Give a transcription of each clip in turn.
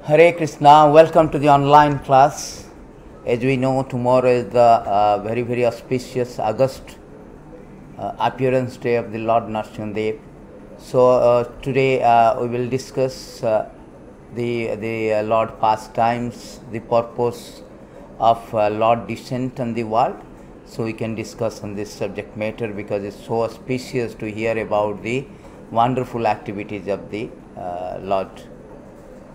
Hare Krishna, welcome to the online class. As we know, tomorrow is the very auspicious August appearance day of the Lord Nrsimhadev. So today we will discuss the Lord pastimes, the purpose of Lord descent on the world. So we can discuss on this subject matter because it's so auspicious to hear about the wonderful activities of the Lord.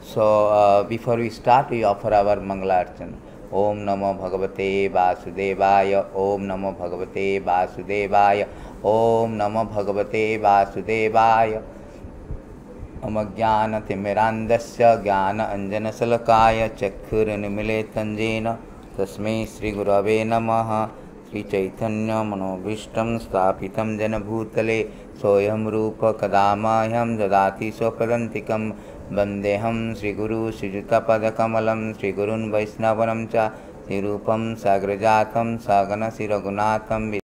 So before we start, we offer our Mangalarchan. Om Namo Bhagavate Vasudevaya. Om Namo Bhagavate Vasudevaya. Om Namo Bhagavate Vasudevaya. Mama Jnana Timirandasya Jnana Anjana Salakaya Chakhuranimile Tanjena Tasmai Sri Gurave Namaha. Sri Chaitanya Manobhishtam Sthapitam Jana Bhutale Soyam Rupa Kadamayam Dadati Sopadantikam Vandeham Sri Guru Srijuta Padakamalam Sri Gurun Vaisnavanam Cha Sri Rupam Sagrajatam Sagana Siragunatam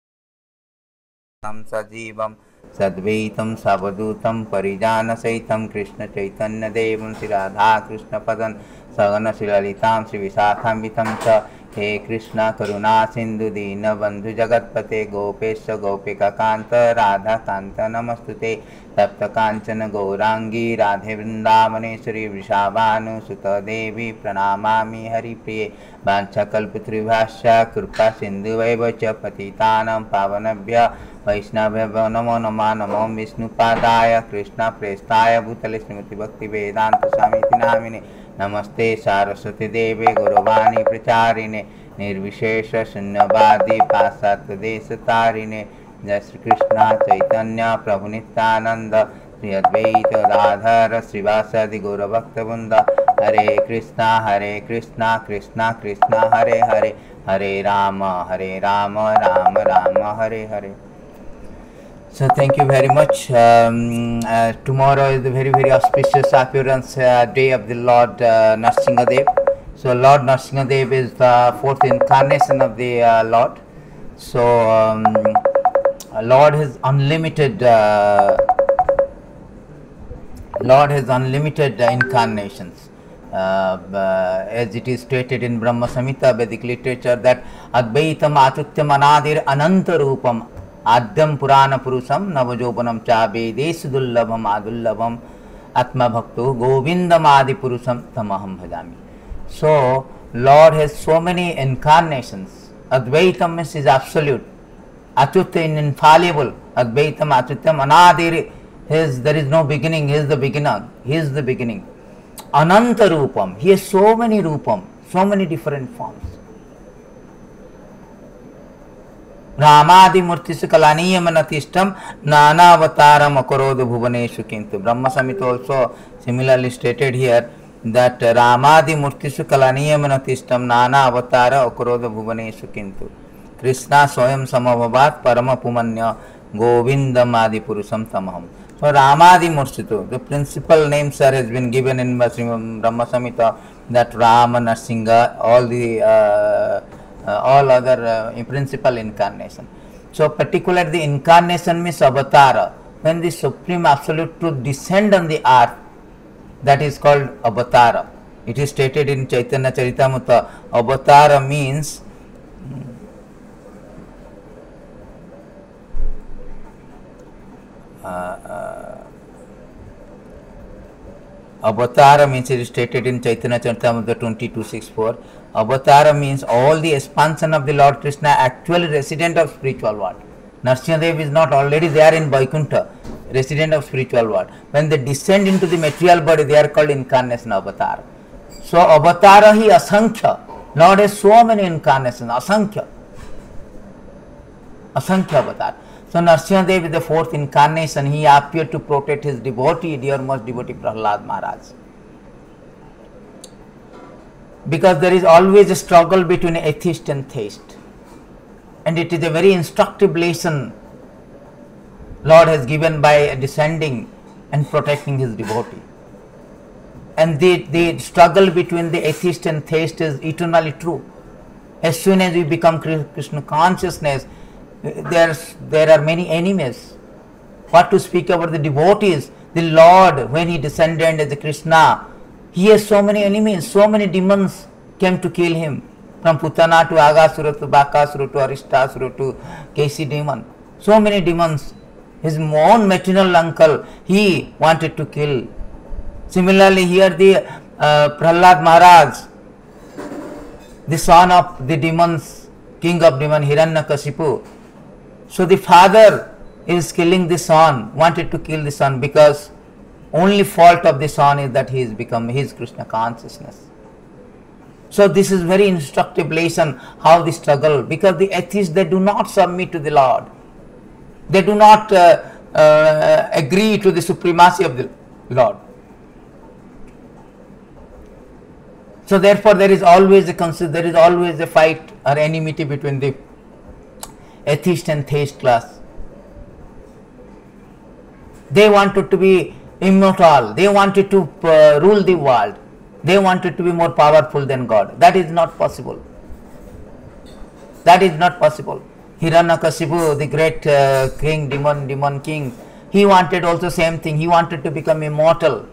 Vidam Sajivam Sadvaitam Savadutam Parijana Saitam Krishna Chaitanya Devam Sri Radha Krishna Padan Sagana Sri Lalitam Sri Visakham Vitam Cha He Krishna Karuna Sindhu Dina Bandhu Jagatpate Gopesha Gopika Kanta Radha Kanta Namastute Tapta Kanchana Gaurangi Radhe Vrindavaneshwari Vrishabhanu Sutta Devi Pranamami Hari Priye Vancha Kalpatribhasya Krupa Sindhu Vaivacha Patitanam Pavanabhya Vaishnavya Namo Nama Namo Vishnu Padaya Krishna Prestaya Bhutale Srimati Bhakti Vedanta Samiti Namine Namaste Saraswati Deve Guruvani Pracharine Nirvishesha Shunyavadi Pasat Desatarine Jai Shri Krishna Chaitanya Prabhu Nityananda Sri Advaita Radhara Srivasadi Gaura Bhaktabunda Hare Krishna Krishna Krishna Hare Hare Hare Rama Rama Rama Hare Hare. So thank you very much. Tomorrow is the very auspicious appearance day of the Lord Nrsimhadev. So Lord Nrsimhadev is the fourth incarnation of the Lord. So Lord has unlimited incarnations. As it is stated in Brahma Samhita Vedic literature that Advaitam Achutyam Anadir Ananta Rupam Adyam Purana Purusam Navajopanam Cha Vedesu Dullabham Adullabham Atma Bhakto Govindam Adi Purusam Tamaham Bhajami. So Lord has so many incarnations. Advaitam is absolute. Achutya is infallible. Advaitam Achutyam Anadir, there is no beginning, he is the beginner. He is the beginning. Ananta Rupam, he has so many Rupam, so many different forms. Ramadi Murtisu Kalaniyam Anatishtam Nana Avataram Akarodu Bhuvaneshu Kintu. Brahma Samhita also similarly stated here that Ramadi Murtisu Kalaniyam Anatishtam Nana Avatara Akarodu Bhuvaneshu Kintu. Krishna Soyam Samabhavat Parama Pumanya Govindam Adi Purusam Tamaham. So Ramadi Murtitu, the principal name sir has been given in Brahma Samhita, that Rama, Nrsimha, all other principal incarnation. So particularly the incarnation means avatara. When the Supreme Absolute Truth descend on the earth, that is called avatara. It is stated in Chaitanya Charitamrita, avatara means Avatara means it is stated in Chaitanya Charitamrita 22:6-4. Avatara means all the expansion of the Lord Krishna actually resident of spiritual world. Nrsimhadev is not already there in Vaikuntha, resident of spiritual world. When they descend into the material body, they are called incarnation avatara. So avatara hi asankhya. Lord has so many incarnations, asankhya avatar. So Nrsimhadev is the fourth incarnation. He appeared to protect his devotee, dearmost devotee Prahlad Maharaj. Because there is always a struggle between atheist and theist. And it is a very instructive lesson Lord has given by descending and protecting his devotee. And the struggle between the atheist and theist is eternally true. As soon as we become Krishna consciousness, there are many enemies. What to speak about the devotees? The Lord, when he descended as a Krishna, He has so many enemies, so many demons came to kill him. From Putana to Agasura to Bakasura to Aristasura to Kesi demon. So many demons. His own maternal uncle, he wanted to kill. Similarly, here the Prahlad Maharaj, the son of the demons, king of demons, Hiranyakashipu. So the father is killing the son, wanted to kill the son, because only fault of the son is that he is become his Krishna consciousness. So this is very instructive lesson how the struggle, because the atheists, they do not submit to the Lord. They do not agree to the supremacy of the Lord. So therefore there is always a fight or enmity between the atheist and theist class. They wanted to be immortal. They wanted to rule the world. They wanted to be more powerful than God. That is not possible. That is not possible. Hiranyakashipu, the great king, demon king, he wanted also same thing. He wanted to become immortal.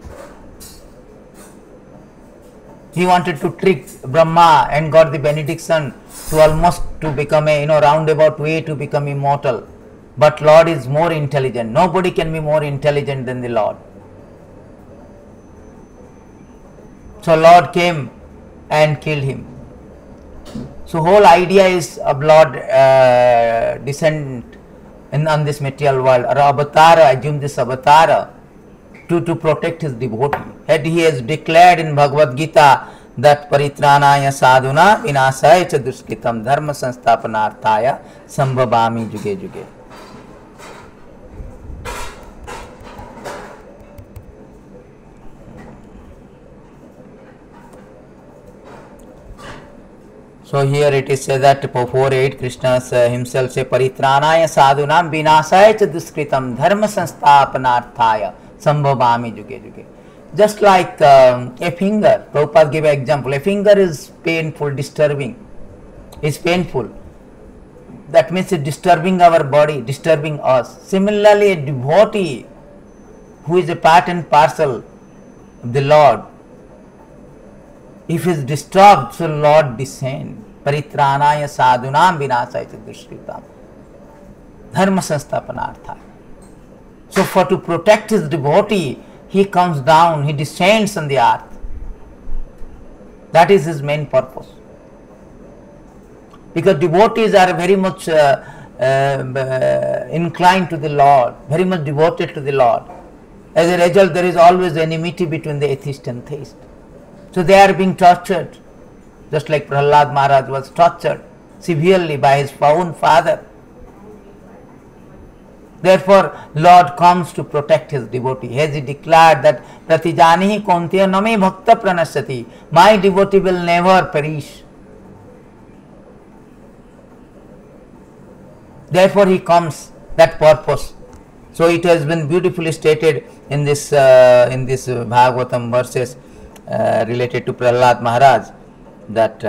He wanted to trick Brahma and got the benediction to almost to become a roundabout way to become immortal. But Lord is more intelligent. Nobody can be more intelligent than the Lord. So Lord came and killed him. So whole idea is of Lord descent on this material world, or avatara, assume this avatara, to protect his devotee. And he has declared in Bhagavad Gita that paritranaya sadhuna vinasaya cha duskritam dharma sansthapanarthaya sambhavami juge juge. So here it is said that 4.8 Krishna himself say paritranaya sadhunam vinasaya cha duskritam dharma sansthapanarthaya sambhavami juge juge. Just like a finger, Prabhupada gave an example. A finger is painful, disturbing. It's painful. That means it's disturbing our body, disturbing us. Similarly, a devotee who is a part and parcel of the Lord, if he is disturbed, so Lord descend. Paritranaya sadhunam vinasaya cha duskritam dharma sansthapanarthaya. So for to protect his devotee, he comes down, he descends on the earth. That is his main purpose. Because devotees are very much inclined to the Lord, very much devoted to the Lord. As a result, there is always enmity between the atheist and theist. So they are being tortured, just like Prahlad Maharaj was tortured severely by his own father. Therefore, Lord comes to protect his devotee. As he declared that Pratijanihi Kontiya Name Bhakta Pranasati, my devotee will never perish. Therefore, he comes, that purpose. So it has been beautifully stated in this Bhagavatam verses related to Prahlad Maharaj, that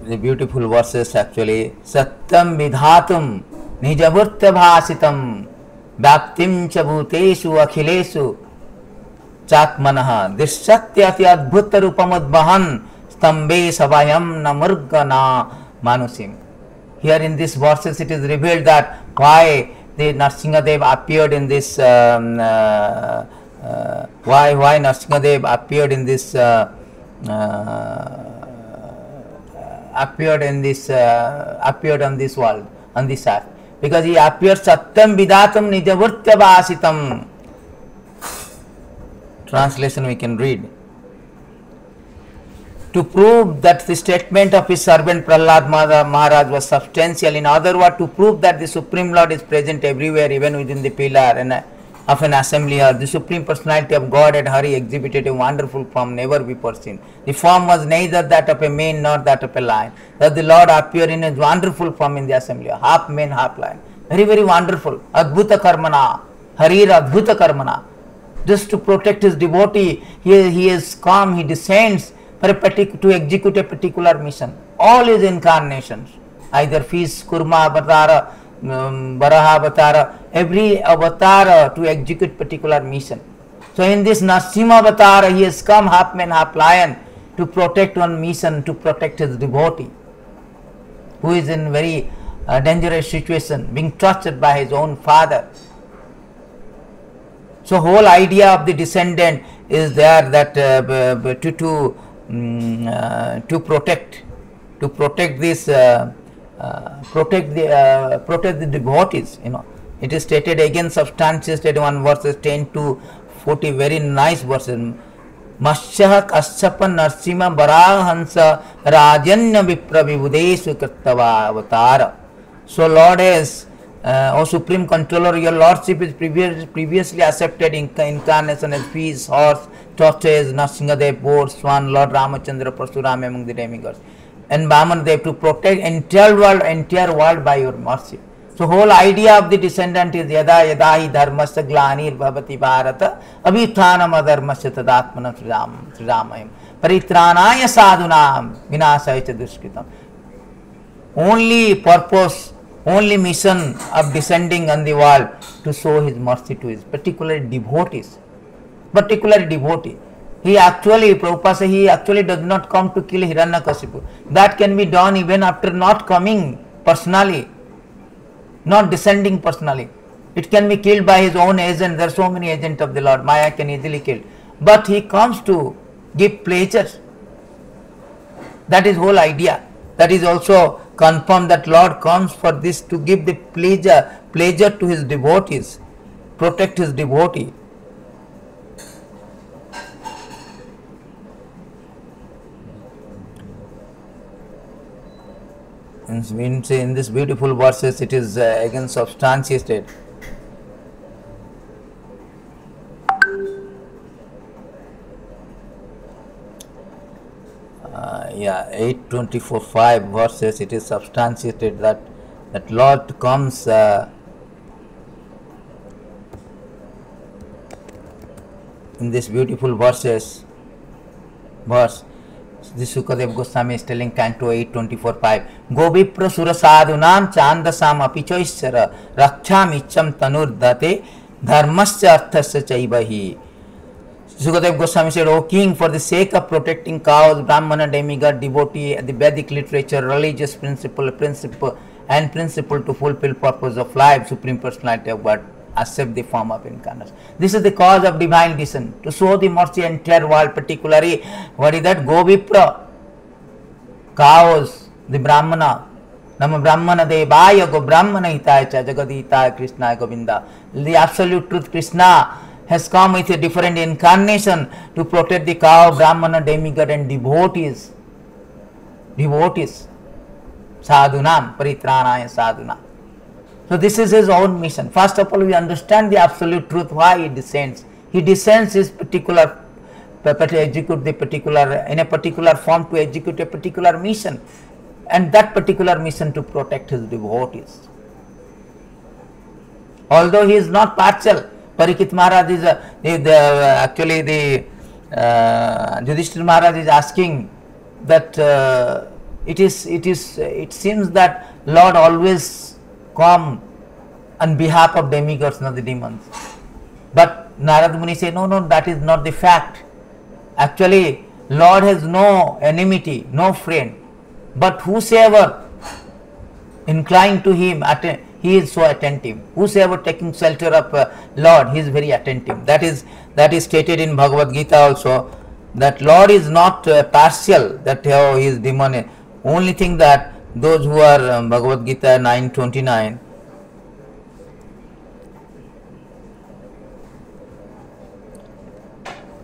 the beautiful verses actually. Satyam vidhatum nijavurtya bhasitam vyaktim cha bhuteshu akhilesu chatmanaha dissatyati adbhuta rupamudbahan stambe savayam namurgana manusim. Here in these verses it is revealed that why the Nrsimhadev appeared in this why Nrsimhadev appeared in this appeared on this world, on this earth, because he appeared satyam vidatam nijavurtya bhasitam. Translation we can read. To prove that the statement of his servant Prahlad Maharaj was substantial, in other words, to prove that the Supreme Lord is present everywhere, even within the pillar and of an assembly hall, the Supreme Personality of God at Hari exhibited a wonderful form never before seen. The form was neither that of a man nor that of a lion. Thus the Lord appeared in a wonderful form in the assembly, half man, half lion. Very, very wonderful. Adbhuta karmana. Harir Adbhuta Karmana. Just to protect his devotee, he is come, he descends for to execute a particular mission. All his incarnations, either Fish, Kurma Avatara, Varaha Avatara, every avatar to execute particular mission. So in this Narasimha Avatar, he has come half man, half lion to protect one mission, to protect his devotee, who is in very dangerous situation, being tortured by his own father. So whole idea of the descendant is there that to protect this protect the devotees. It is stated again, substantiated one verses 10 to 40, very nice verses. Masyah Kashyapa Narsima Barahansa Rajanya Vipra Vibhudesu Kartava Avatara. So Lord is, O Supreme Controller, your Lordship is previously accepted in incarnation as fish, horse, tortoise, Narsingadev, boar, swan, Lord Ramachandra, Parsuram among the demigods, and Vamandev to protect entire world by your mercy. So whole idea of the descendant is yada yada hi dharmasya glanir bhavati bharata abhithanam adharmasya tadatmanam sridamayam paritranaya sadhunam vinasaya cha dushkritam. Only purpose, only mission of descending on the world to show his mercy to his particular devotees. Particular devotee. He actually, Prabhupada says, he actually does not come to kill Hiranyakashipu. That can be done even after not coming personally, not descending personally. It can be killed by his own agent. There are so many agents of the Lord. Maya can easily kill. But he comes to give pleasure. That is whole idea. That is also confirmed that Lord comes for this, to give the pleasure to his devotees, protect his devotee. In this beautiful verses, it is again substantiated. Yeah, 8:24-5 verses, it is substantiated that Lord comes in this beautiful verse. This Sukadev Goswami is telling Canto 8:24-5. Govipra surasadunam chandasam apichoishara raksham icham tanurdate dharmasya arthasya chaivahi. Sukadev Goswami said, O king, for the sake of protecting cows, Brahmana, demigod, devotee, the Vedic literature, religious principle to fulfill purpose of life, Supreme Personality of God, accept the form of incarnation. This is the cause of divine descent, to show the mercy entire world, particularly, what is that? Govipra, cows, the Brahmana, Nama Brahmana Devaya Go Brahmana Hitaya Cha Jagaditaya Krishna Govinda. The absolute truth, Krishna, has come with a different incarnation to protect the cow, Brahmana, demigod and devotees. Sadhunam, Paritranaya Sadhunam. So this is his own mission. First of all, we understand the absolute truth, why he descends. He descends his particular, to execute the particular, in a particular form, to execute a particular mission. And that particular mission to protect his devotees. Although he is not partial, Parikshit Maharaj is actually the Yudhishthira Maharaj is asking that it seems that Lord always come on behalf of demigods, not the demons. But Narad Muni said, no, that is not the fact. Actually, Lord has no enmity, no friend. But whosoever inclined to him, he is so attentive. Whosoever taking shelter of Lord, he is very attentive. That is stated in Bhagavad Gita also, that Lord is not partial, that he is demonic. Only thing that those who are Bhagavad Gita 9:29,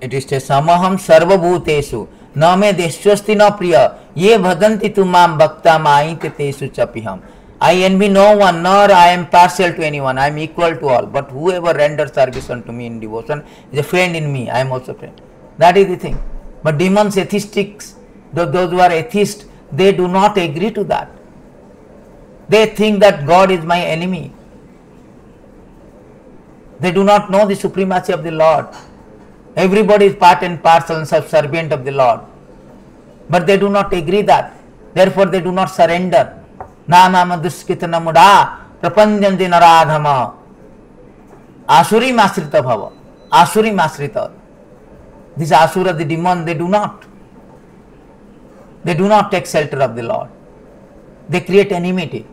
it is samaham sarvabhutesu na me deshwasti na priya ye bhadanti tumam bhakta maite tesu chapiham. I envy no one, nor I am partial to anyone. I am equal to all. But whoever renders service unto me in devotion is a friend in me. I am also a friend. That is the thing. But demons, atheistics, those who are atheists, they do not agree to that. They think that God is my enemy. They do not know the supremacy of the Lord. Everybody is part and parcel and subservient of the Lord. But they do not agree that. Therefore they do not surrender. Nanama duskitana muda prapanjanti naradhama asuri masrita bhava. Asuri masrita. These asura, the demon, they do not take shelter of the Lord. They create enmity.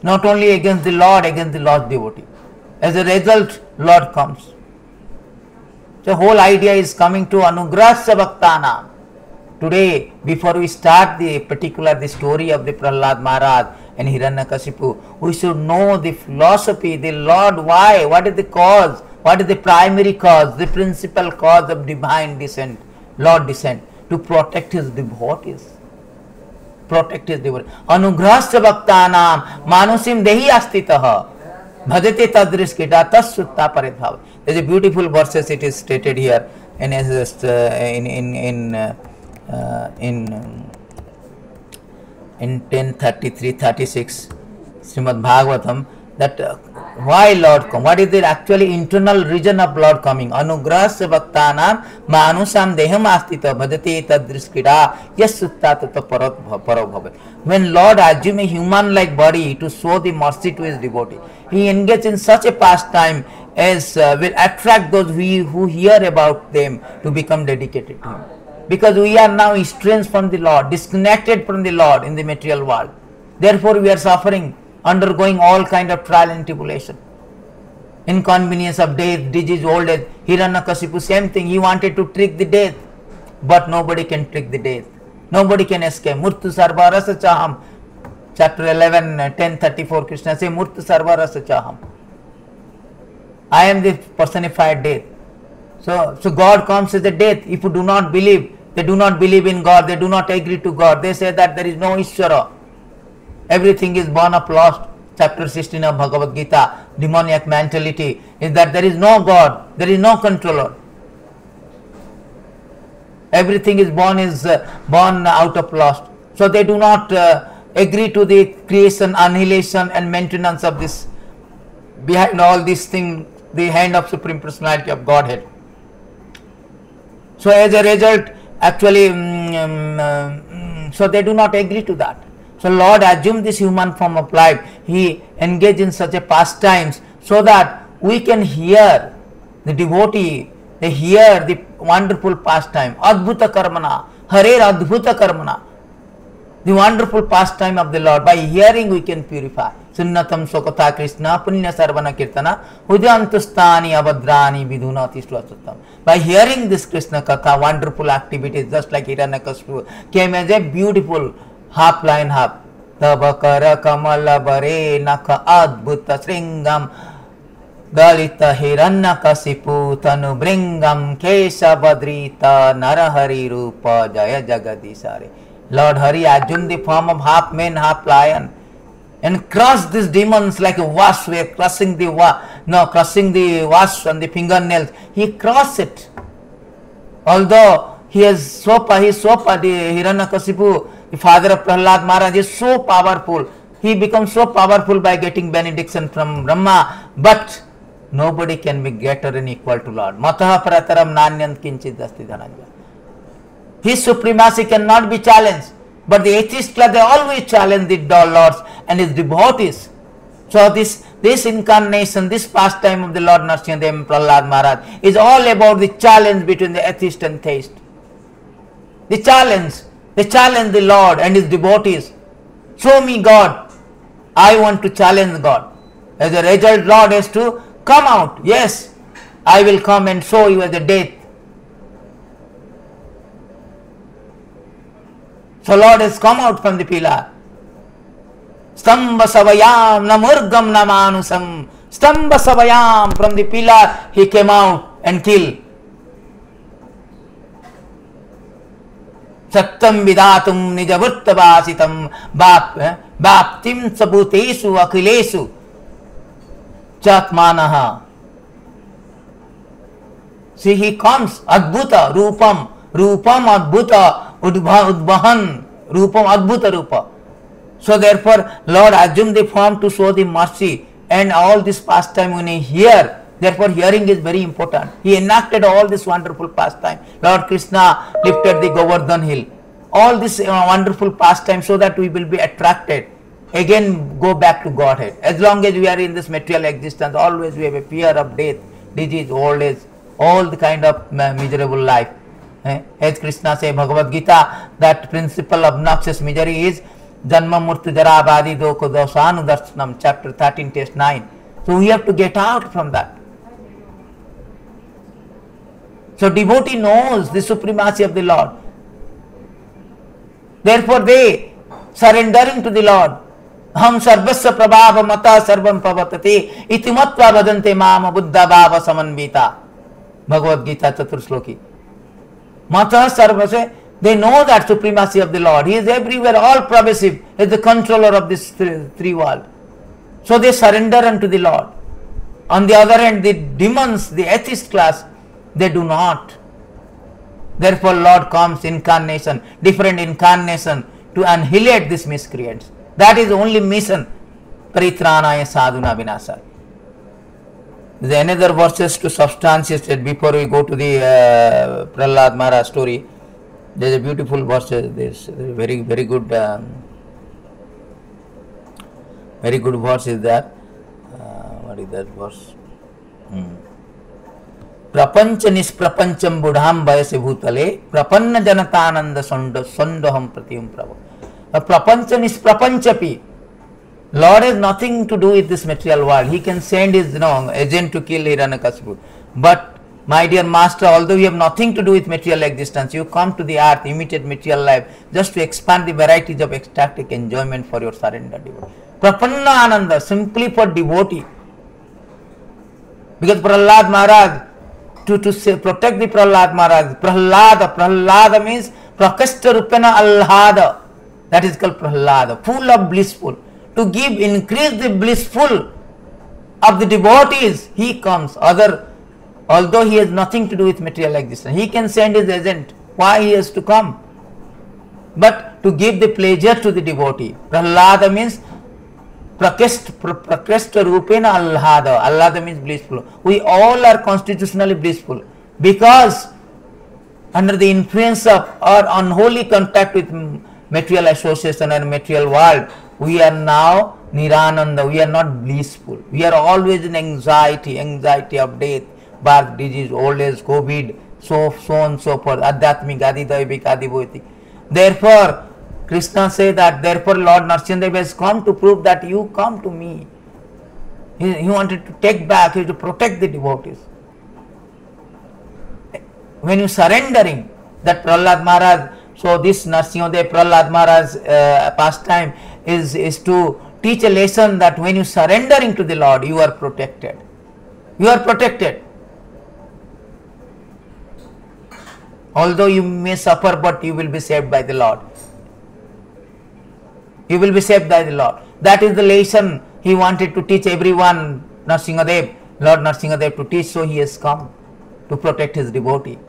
Not only against the Lord, against the Lord's devotee. As a result, Lord comes. The whole idea is coming to Anugrahya Bhaktana. Today, before we start the story of the Prahlad Maharaj and Hiranyakashipu, we should know the philosophy, the Lord, why, what is the cause, what is the primary cause, the principal cause of divine descent, Lord descent, to protect his devotees. Protect his devotees. Anugrahya Bhaktanam manusim dehi astitaha bhajate tadriskita tasutta paridhav. There is a beautiful verses, it is stated here in 10:33-36 Srimad Bhagavatam, that why Lord come, what is the actually internal reason of Lord coming. Anugrahya Bhaktanam manusam deham astita bhajate tadriskita yasutta tata parabhavat. When Lord assume a human like body to show the mercy to his devotee, he engaged in such a pastime as will attract those who hear about them to become dedicated to him. Because we are now estranged from the Lord, disconnected from the Lord in the material world. Therefore we are suffering, undergoing all kind of trial and tribulation. Inconvenience of death, disease, old age. Hiranyakashipu, same thing. He wanted to trick the death, but nobody can trick the death. Nobody can escape. Murtu sarva rasa chaham. Chapter 11, 10:34, Krishna says, Murtu sarva rasa chaham. I am the personified death. So God comes as a death. If you do not believe, they do not believe in God, they do not agree to God. They say that there is no Ishvara. Everything is born of lost. Chapter 16 of Bhagavad Gita, demoniac mentality is that there is no God, there is no controller. Everything is born out of lost. So they do not agree to the creation, annihilation and maintenance of this. Behind all these things, the hand of Supreme Personality of Godhead. So as a result, actually, so they do not agree to that. So Lord assumed this human form of life. He engaged in such a pastimes so that we can hear the devotee, they hear the wonderful pastime. Adbhuta karmana, Harer adbhuta karmana. The wonderful pastime of the Lord. By hearing we can purify. Sunnatam sokata Krishna punya sarvana kirtana hudantustani abhadrani vidhunati swasatam. By hearing this Krishna katha, wonderful activities, just like Hiranyakashipu came as a beautiful half line half. Tabakara kamala bare naka adbhuta sringam dalita Hiranyakashipu tanu bringam kesha badrita narahari rupa jaya jagadisare. Lord Hari assumed the form of half man, half lion, and crushed these demons like a wasp. We are crushing the wasp on the fingernails. He crushed it. Although he is so the Hiranyakashipu, the father of Prahlad Maharaj, is so powerful. He becomes so powerful by getting benediction from Brahma, but nobody can be greater and equal to Lord. Mataha prataram nanyant kinchid asti dhananja. His supremacy cannot be challenged. But the atheist class, they always challenge the Lord and his devotees. So this incarnation, this pastime of the Lord Nrsimhadev Prahlad Maharaj is all about the challenge between the atheist and theist. They challenge the Lord and his devotees. Show me God. I want to challenge God. As a result, Lord has to come out. Yes, I will come and show you as a death. So Lord has come out from the pillar. Stamba savayam namurgam namanusam. Stamba savayam, from the pillar he came out and killed. Sattam vidatum nijavurtavasitam bhaptim sabutesu akhilesu chatmanaha. See, he comes, adbhuta, rupam adbhuta, udvahan, rupam adbhuta rupa. So therefore, Lord assumed the form to show the mercy and all this pastime when he hear. Therefore, hearing is very important. He enacted all this wonderful pastime. Lord Krishna lifted the Govardhan hill. All this wonderful pastime so that we will be attracted. Again, go back to Godhead. As long as we are in this material existence, always we have a fear of death, disease, old age, all the kind of miserable life. As Krishna says, Bhagavad Gita, that principle of noxious misery is Janma Murtu Jara Badi Doko Dosanu Darshanam, chapter 13, text 9. So we have to get out from that. So devotee knows the supremacy of the Lord. Therefore they surrendering to the Lord. Ham sarvasya prabhava mata sarvam pavatate iti matva bhajante mama buddha bhava samanvita. Bhagavad Gita Chaturshloki. Mata sarvasya, they know that supremacy of the Lord. He is everywhere, all pervasive. He is the controller of this three world. So they surrender unto the Lord. On the other hand, the demons, the atheist class, they do not. Therefore, Lord comes incarnation, different incarnation to annihilate these miscreants. That is only mission. Paritranaya sadhuna vinasa. There are another verses to substantiate it before we go to the Prahlad Maharaj story. There is a beautiful verse. There is very good. Very good verse is that. What is that verse? प्रपंच निष्प्रपंचम बुढ़ाम वयसे भूतले प्रपन्न जनतानंद संडोहम प्रतिम प्रभु. प्रपंच निष्प्रपंचपि. Lord has nothing to do with this material world. He can send his agent to kill Hiranyakashipu. But my dear master, although you have nothing to do with material existence, you come to the earth, imitate material life, just to expand the varieties of ecstatic enjoyment for your surrender devotee. Prapanna Ananda, simply for devotee. Because Prahlad Maharaj, to protect the Prahlad Maharaj, Prahlada means Prakashta Rupena Alhada. That is called Prahlada, full of blissful. To increase the blissful of the devotees, he comes. Although he has nothing to do with material existence, he can send his agent. Why he has to come? But to give the pleasure to the devotee. Prahlada means Prakashta Rupena Alhada. Alhada means blissful. We all are constitutionally blissful because under the influence of our unholy contact with material association and material world, we are now Nirananda. We are not blissful. We are always in anxiety of death, birth, disease, old age, COVID, so on so forth. Adhyatmik, Adi Daivik, Adi Bhautik. Therefore, Krishna says that therefore Lord Nrsimhadev has come to prove that you come to me. He wanted to take back, to protect the devotees. When you surrendering, that Prahlad Maharaj, so this Nrsimhadev Prahlad Maharaj pastime is to teach a lesson that when you surrendering to the Lord, you are protected. You are protected. Although you may suffer, but you will be saved by the Lord. You will be saved by the Lord. That is the lesson he wanted to teach everyone, Nrsimhadev, Lord Nrsimhadev, to teach. So he has come to protect his devotee.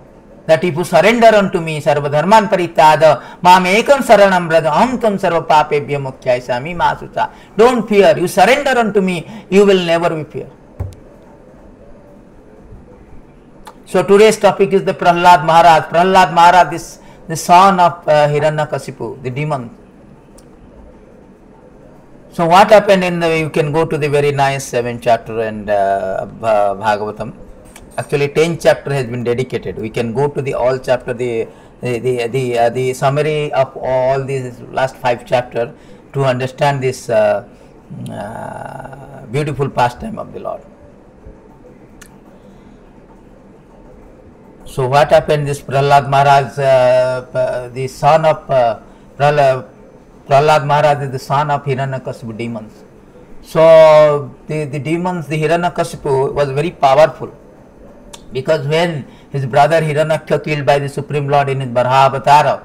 That if you surrender unto me, sarva dharman parityada, mam ekam saranam braja, aham tam sarva papebhya mukhyasami masucha. Don't fear. You surrender unto me, you will never be fear. So today's topic is the Prahlad Maharaj. Prahlad Maharaj is the son of Hiranyakashipu, the demon. So what happened you can go to the very nice 7th chapter and Bhagavatam. Actually 10th chapter has been dedicated. We can go to the all chapter, the summary of all these last 5 chapters to understand this beautiful pastime of the Lord. So what happened? This Prahlad Maharaj, the son of Prahlad Maharaj is the son of Hiranyakashipu demons. So the demons, the Hiranyakashipu was very powerful, because when his brother Hiranyaksha killed by the Supreme Lord in his Baraha Avatara,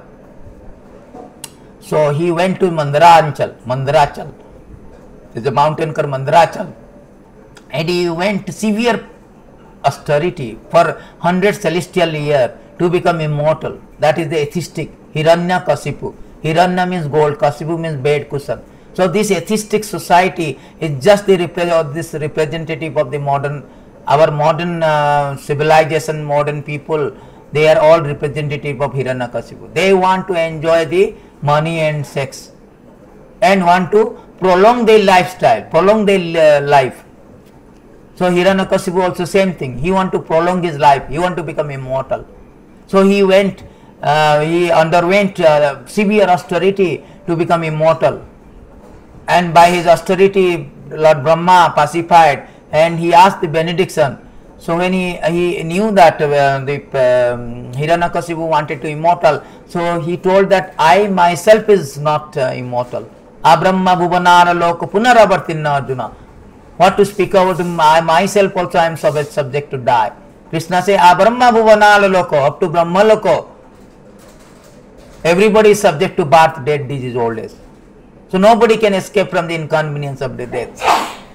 so he went to Mandarachal. There is a mountain called Mandarachal, and he went severe austerity for 100 celestial years to become immortal. That is the atheistic Hiranyakashipu. Hiranya means gold, Kashipu means bed cushion. So this atheistic society is just the representative of the our modern civilization, modern people. They are all representative of Hiranyakashipu. They want to enjoy the money and sex and want to prolong their lifestyle, prolong their life. So Hiranyakashipu also same thing. He want to prolong his life. He want to become immortal. So he underwent severe austerity to become immortal. And by his austerity, Lord Brahma pacified, and he asked the benediction. So when he knew that Hiranyakashipu wanted to immortal, so he told that I myself is not immortal. Abrahma bhuvanara loka punaravartinna Arjuna. What to speak about myself also I am subject to die. Krishna says, Abrahma bhuvanala loko, up to Brahma loko. Everybody is subject to birth, death, disease, old age. So nobody can escape from the inconvenience of the death.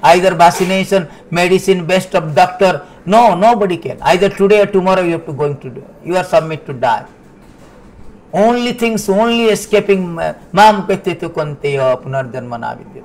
Either vaccination, medicine, best of doctor. No, nobody can. Either today or tomorrow you have to going to do. You are submit to die. Only escaping mam petitu konteya punarjanmana vidyate.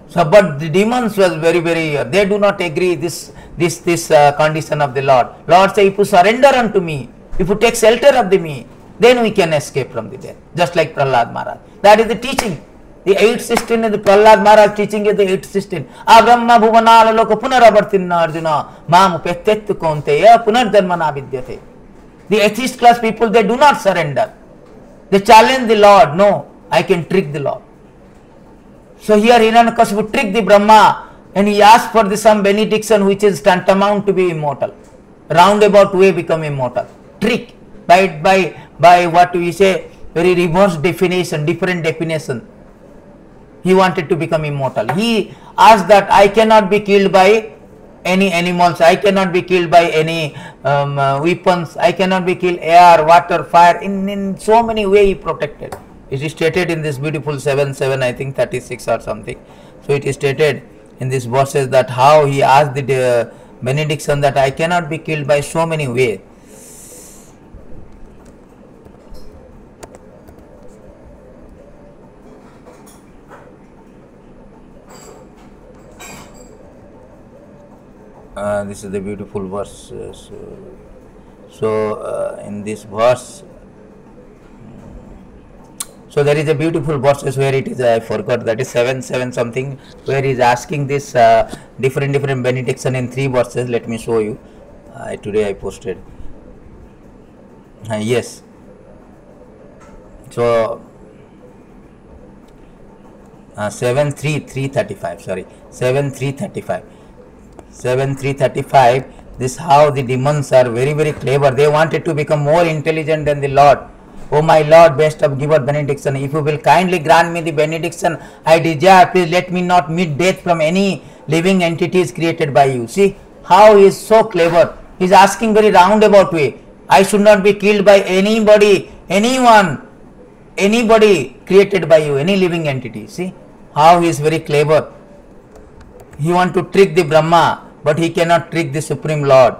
So, but the demons was very, they do not agree this condition of the Lord. Lord say, if you surrender unto me, if you take shelter of me, then we can escape from the death. Just like Prahlad Maharaj. That is the teaching. The 8th system is the Prahlad Maharaj teaching is the 8th system. Abrahma bhuvanala loka punaravartinna Arjuna mam pettettu konteya punardharmana vidyate. The atheist class people, they do not surrender. They challenge the Lord. No, I can trick the Lord. So here Hiranyakashipu tricked the Brahma and he asked for some benediction which is tantamount to be immortal. Roundabout way become immortal. Trick by what we say, very reverse definition, different definition. He wanted to become immortal. He asked that I cannot be killed by any animals, I cannot be killed by any weapons, I cannot be killed air, water, fire. In so many ways he protected. It is stated in this beautiful 7:7, I think 36 or something. So it is stated in this verses that how he asked the benediction that I cannot be killed by so many ways. This is the beautiful verse. In this verse, so there is a beautiful verses where it is, I forgot, that is 7:7 something, where he is asking this different benediction in 3 verses. Let me show you. Today I posted. Yes. So 7:3:35. Sorry, 7:3:35. 7:3:35. This how the demons are very clever. They wanted to become more intelligent than the Lord. Oh my Lord, best of giver benediction, if you will kindly grant me the benediction I desire, please let me not meet death from any living entities created by you. See how he is so clever. He is asking very roundabout way. I should not be killed by anybody, anybody created by you, any living entity. See how he is very clever. He want to trick the Brahma, but he cannot trick the Supreme Lord.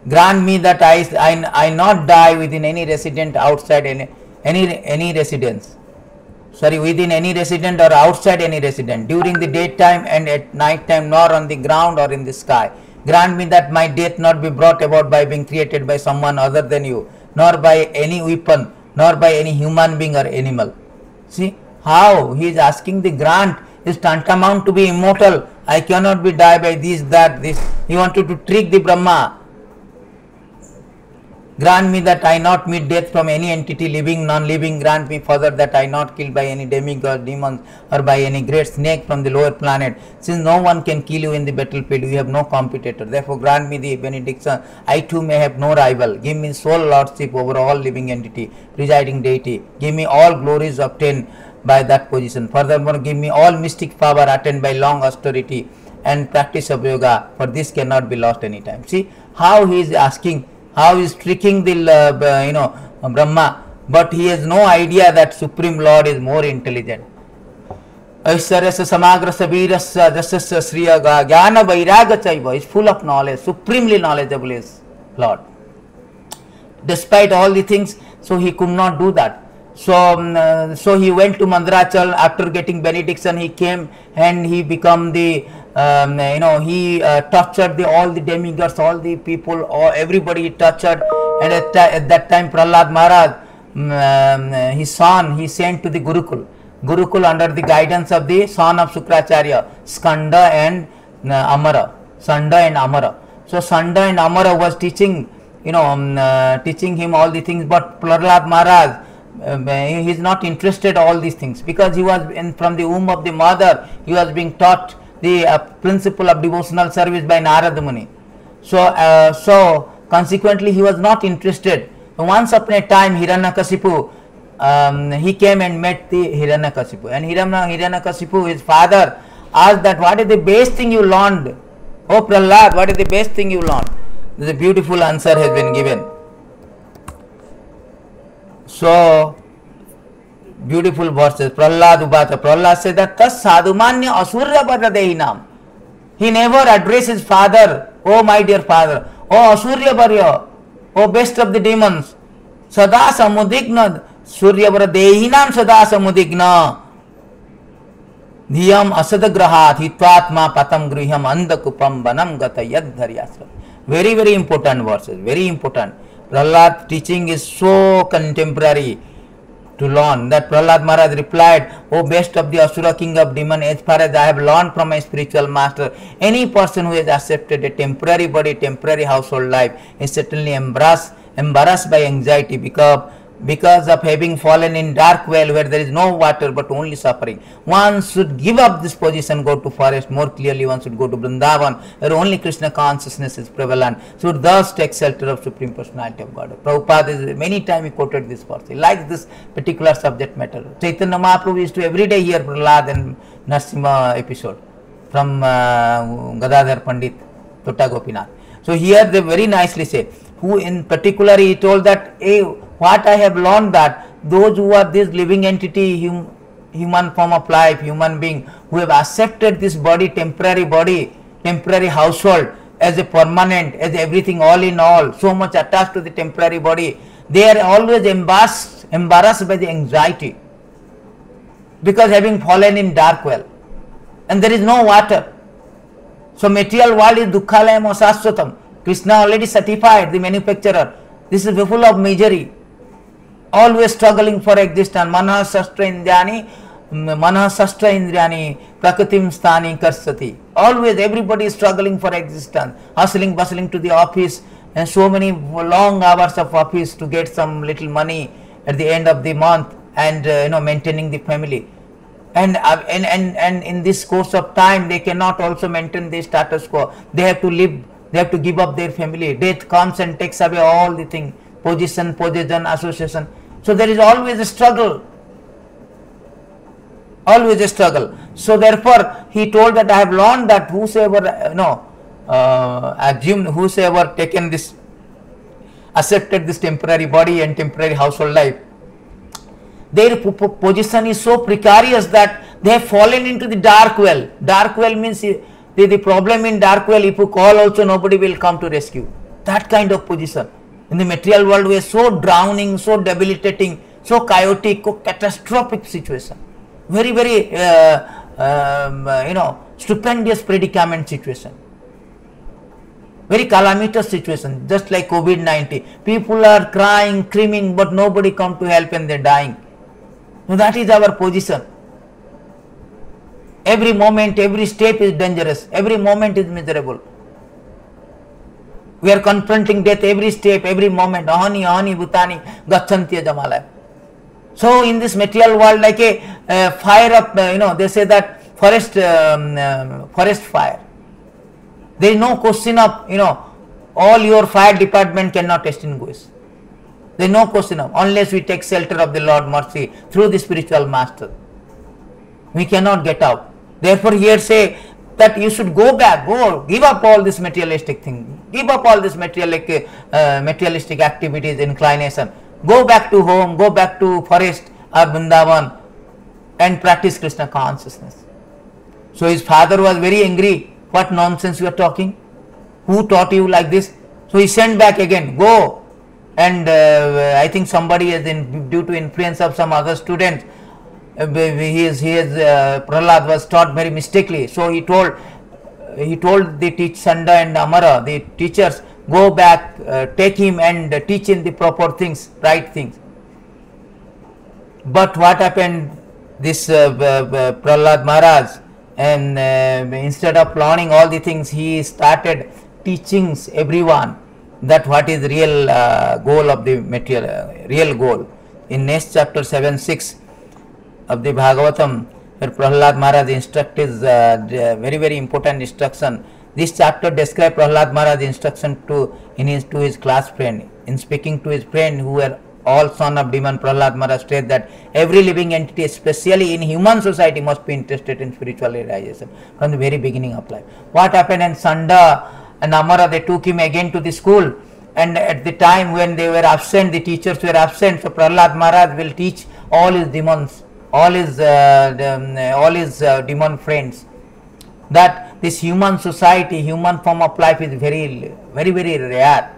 Grant me that I not die within any resident outside any residence. Sorry, within any resident or outside any resident, during the daytime and at night time, nor on the ground or in the sky. Grant me that my death not be brought about by being created by someone other than you, nor by any weapon, nor by any human being or animal. See how he is asking the grant is tantamount to be immortal. I cannot be die by this, that, this. He wanted to trick the Brahma. Grant me that I not meet death from any entity, living, non-living. Grant me further that I not killed by any demigod, demons, or by any great snake from the lower planet. Since no one can kill you in the battlefield, you have no competitor. Therefore, grant me the benediction. I too may have no rival. Give me sole lordship over all living entity, presiding deity. Give me all glories obtained by that position. Furthermore, give me all mystic power attained by long austerity and practice of yoga. For this cannot be lost any time. See how he is asking. How he is tricking the Brahma, but he has no idea that Supreme Lord is more intelligent. Aishwaryasya samagrasya veerasya jasasya sriya jnana vairaga chaiva is full of knowledge, supremely knowledgeable is Lord. Despite all the things, so he could not do that. So he went to Mandrachal. After getting benediction, he came and he become the he tortured all the demigods, all the people, or everybody he tortured. And at that time, Prahlad Maharaj, his son, he sent to the Gurukul under the guidance of the son of Shukracharya, Skanda and Amara. Sanda and Amara. So Sanda and Amara was teaching, teaching him all the things, but Prahlad Maharaj, he is not interested all these things, because he was from the womb of the mother, he was being taught the principle of devotional service by Narada Muni. So consequently he was not interested. Once upon a time, Hiranyakasipu, he came and met the Hiranyakasipu, and Hiranyakasipu, his father, asked that, what is the best thing you learned? Oh Prahlad, what is the best thing you learned? The beautiful answer has been given. So, beautiful verses. Prahlad Ubata. Prahlad said that Tas Sadhumanya Asurya Baradehinam. He never addressed his father, oh my dear father, oh Asurya Barya, oh best of the demons. Sada Samudigna Surya Baradehinam Sada Samudigna. Dhyam Asadagrahat Hitvatma Patam Griham Andakupam Banam Gata Yadharyasra. Very, very important verses. Very important. Prahlad teaching is so contemporary to learn that Prahlad Maharaj replied, O best of the Asura king of demon, as far as I have learned from my spiritual master, any person who has accepted a temporary body, temporary household life is certainly embarrassed by anxiety because of having fallen in dark well where there is no water but only suffering. One should give up this position, go to forest. More clearly, one should go to Vrindavan where only Krishna consciousness is prevalent. Should thus take shelter of Supreme Personality of God. Prabhupada many times he quoted this verse. He likes this particular subject matter. Chaitanya Mahaprabhu used to every day hear Prahlad and Narasimha episode from Gadadhar Pandit, Tota Gopinath. So here they very nicely say, who in particular he told that, what I have learned that those who are this living entity, human form of life, human being, who have accepted this body, temporary household as a permanent, as everything, all in all, so much attached to the temporary body, they are always embarrassed by the anxiety, because having fallen in dark well, and there is no water. So material world is dukkhalayam asastvatam. Krishna already certified, the manufacturer. This is full of misery. Always struggling for existence. Manah sastra indriyani prakritim sthani karsati. Always everybody is struggling for existence, hustling, bustling to the office, and so many long hours of office to get some little money at the end of the month, and maintaining the family. And in this course of time, they cannot also maintain the status quo. They have to live. They have to give up their family. Death comes and takes away all the things. Position, association. So there is always a struggle. Always a struggle. So therefore, he told that I have learned that whosoever, whosoever taken this, accepted this temporary body and temporary household life, their position is so precarious that they have fallen into the dark well. Dark well means the problem in dark well, if you call also, nobody will come to rescue. That kind of position. In the material world, we are so drowning, so debilitating, so chaotic, so catastrophic situation. Very, very, stupendous predicament situation. Very calamitous situation, just like COVID-19. People are crying, screaming, but nobody come to help and they are dying. So that is our position. Every moment, every step is dangerous. Every moment is miserable. We are confronting death every step, every moment. Ahani, ahani, bhutani, gacchantya jamalaya. So in this material world, like a fire up, they say that forest fire. There is no question of, all your fire department cannot extinguish. There is no question of, unless we take shelter of the Lord mercy through the spiritual master. We cannot get out. Therefore here say that you should go back, give up all this materialistic thing, give up all this materialistic activities, inclination. Go back to home, go back to forest or Vrindavan and practice Krishna consciousness. So his father was very angry. What nonsense you are talking? Who taught you like this? So he sent back again, go and I think somebody has due to influence of some other students, Prahlad was taught very mistakenly. So he told the Sanda and Amara, the teachers, go back, take him and teach him the proper things, right things. But what happened? This Prahlad Maharaj, and instead of learning all the things, he started teaching everyone that what is real goal of the material, real goal. In next chapter 7-6 of the Bhagavatam, where Prahlad Maharaj instructs very important instruction. This chapter describes Prahlad Maharaj's instruction to his class friend. In speaking to his friend who were all son of demon, Prahlad Maharaj stated that every living entity, especially in human society, must be interested in spiritual realization from the very beginning of life. What happened? And Sanda and Amara, they took him again to the school, and at the time when they were absent, the teachers were absent, so Prahlad Maharaj will teach all his demons, all his demon friends, that this human society, human form of life is very rare.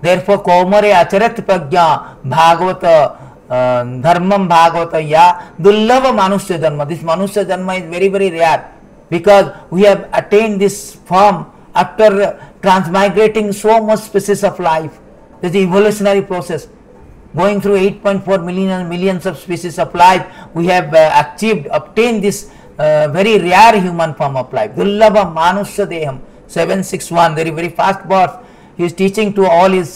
Therefore, Kaumare Acharat Prajna Bhagavata Dharmam Bhagavata Ya Dullava Manusya Janma. This Manusya Janma is very rare, because we have attained this form after transmigrating so much species of life. This is the evolutionary process. Going through 8.4 millions of species of life, we have obtained this very rare human form of life. Dullava Manusya Deham 761, very fast verse. He is teaching to all his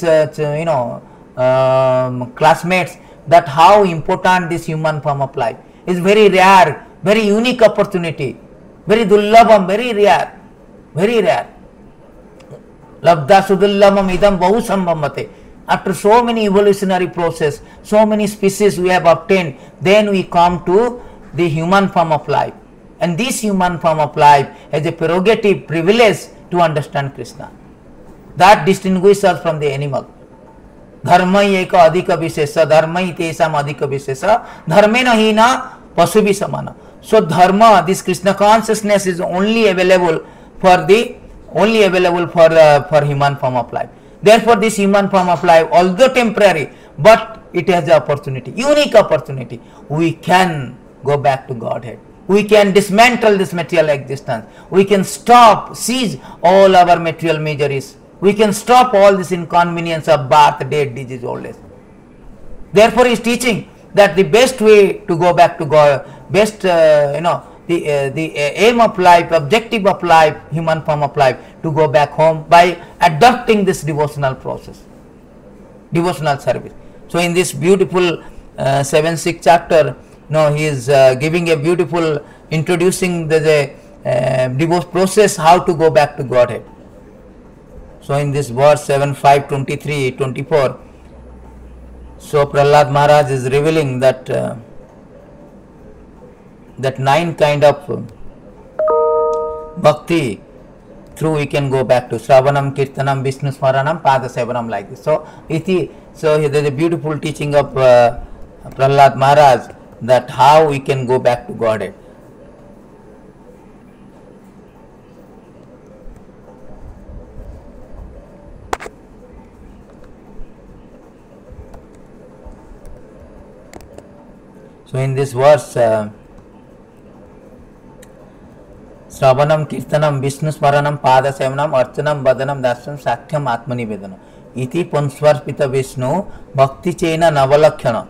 classmates that how important this human form of life is. Very rare, very unique opportunity, very dullabam, very rare. Labda sudullabam idam bahu sambhamate. After so many evolutionary process, so many species we have obtained, then we come to the human form of life. And this human form of life has a prerogative, privilege to understand Krishna. That distinguishes us from the animal. Dharmai eka adhika vishesha, dharmai tesam adhika vishesha, dharmena hina pasubhi samana. So dharma, this Krishna consciousness is only available for human form of life. Therefore, this human form of life, although temporary, but it has the opportunity, unique opportunity. We can go back to Godhead. We can dismantle this material existence. We can seize all our material miseries. We can stop all this inconvenience of birth, death, disease, old age. Therefore, he is teaching that the best way to go back to God, the aim of life, objective of life, human form of life, to go back home by adopting this devotional process, devotional service. So, in this beautiful 7-6 chapter, he is giving a beautiful, introducing the devotional process, how to go back to Godhead. So, in this verse 7:5, 23, 24, so Prahlad Maharaj is revealing that 9 kind of bhakti through we can go back to Shravanam, Kirtanam, Vishnu Smaranam, Pada Sevanam, like this. So, there is a beautiful teaching of Prahlad Maharaj that how we can go back to Godhead. So, in this verse, Shravanam, Kirtanam, Vishnu Smaranam, Pada Sevanam, Archanam, Badanam, Dasyam, Sakhyam, Atmanivedanam. Iti Punsvarpita Vishnu, Bhakti Chena Navalakhyana.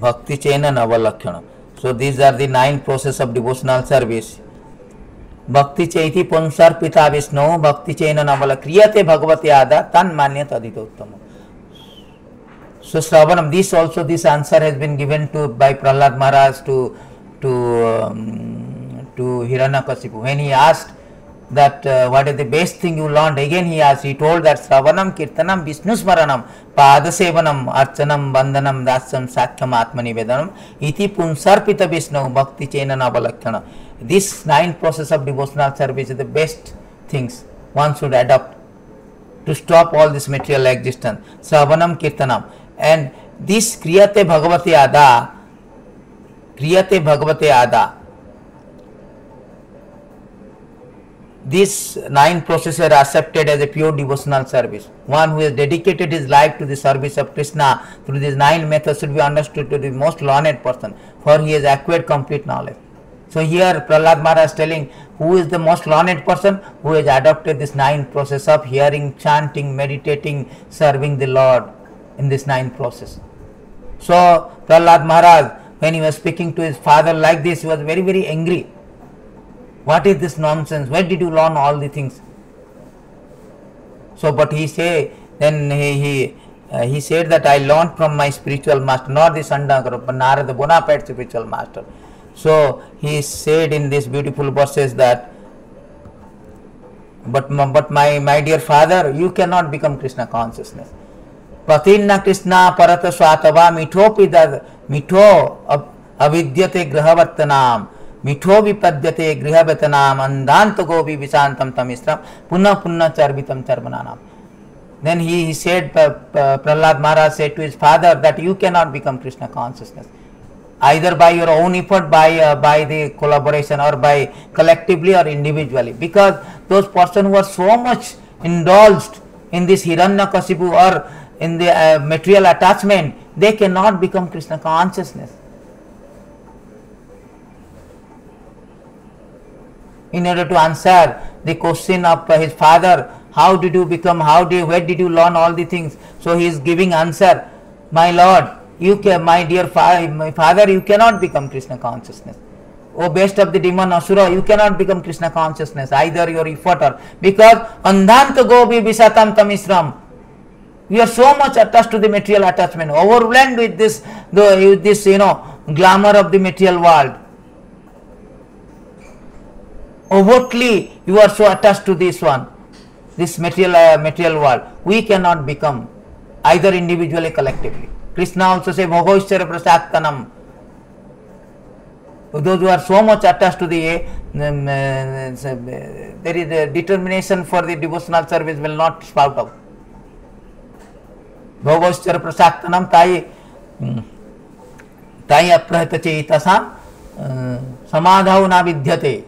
Bhakti Chena Navalakhyana. So, these are the 9 process of devotional service. Bhakti Chaiti Punsvarpita Vishnu, Bhakti Chena Navalakhyana, Kriyate Bhagavati Ada, Tan Manyat Adita Uttama. So, Shravanam, this answer has been given by Prahlad Maharaj to Hiranyakasipu. When he asked that what is the best thing you learned, again he told that Shravanam, Kirtanam, Vishnu Smaranam, Padasevanam, Archanam, Bandhanam, Dasyam, Sakhyam, Atmanivedanam, Iti Punsarpita Vishnu, Bhakti Chena Navalakhyana. This 9 process of devotional service is the best things one should adopt to stop all this material existence. Shravanam, Kirtanam. And this Kriyate Bhagavati Ada, these 9 processes are accepted as a pure devotional service. One who has dedicated his life to the service of Krishna through these 9 methods should be understood to be the most learned person, for he has acquired complete knowledge. So here Prahlad Maharaj is telling who is the most learned person, who has adopted this 9 process of hearing, chanting, meditating, serving the Lord in this 9 process. So Prahlad Maharaj, when he was speaking to his father like this, he was very, very angry. What is this nonsense? Where did you learn all the things? So, but he said that I learned from my spiritual master, not the Sandakara, but Narada, bona fide spiritual master. So he said in these beautiful verses that, but my dear father, you cannot become Krishna consciousness. Pratinna Krishna parata swatava mitho avidyate grahavartanam. मिठो विपद्यते गृहवेतनाम अंधांत गोपी विशांतम तमिश्रम पुनः पुनः चर्वितम चर्वनानाम. Then he said, Prahlad Maharaj said to his father that you cannot become Krishna consciousness either by your own effort, by the collaboration, or by collectively or individually, because those persons who are so much indulged in this Hiranyakasipu or in the material attachment, they cannot become Krishna consciousness. In order to answer the question of his father, how did you become, where did you learn all the things? So he is giving answer, my Lord, my dear father, you cannot become Krishna consciousness. O best of the demon Asura, you cannot become Krishna consciousness, either your effort or, because andhanta gopi visatam tamisram. You are so much attached to the material attachment, overwhelmed with this glamour of the material world. Overtly you are so attached to this material world. We cannot become either individually, collectively. Krishna also says bhogoishchara prasaktanam. Those who are so much attached to the there is a determination for the devotional service will not spout out. Bhogoishchara prasaktanam tai aprahita chaitasam samadhau na vidyate.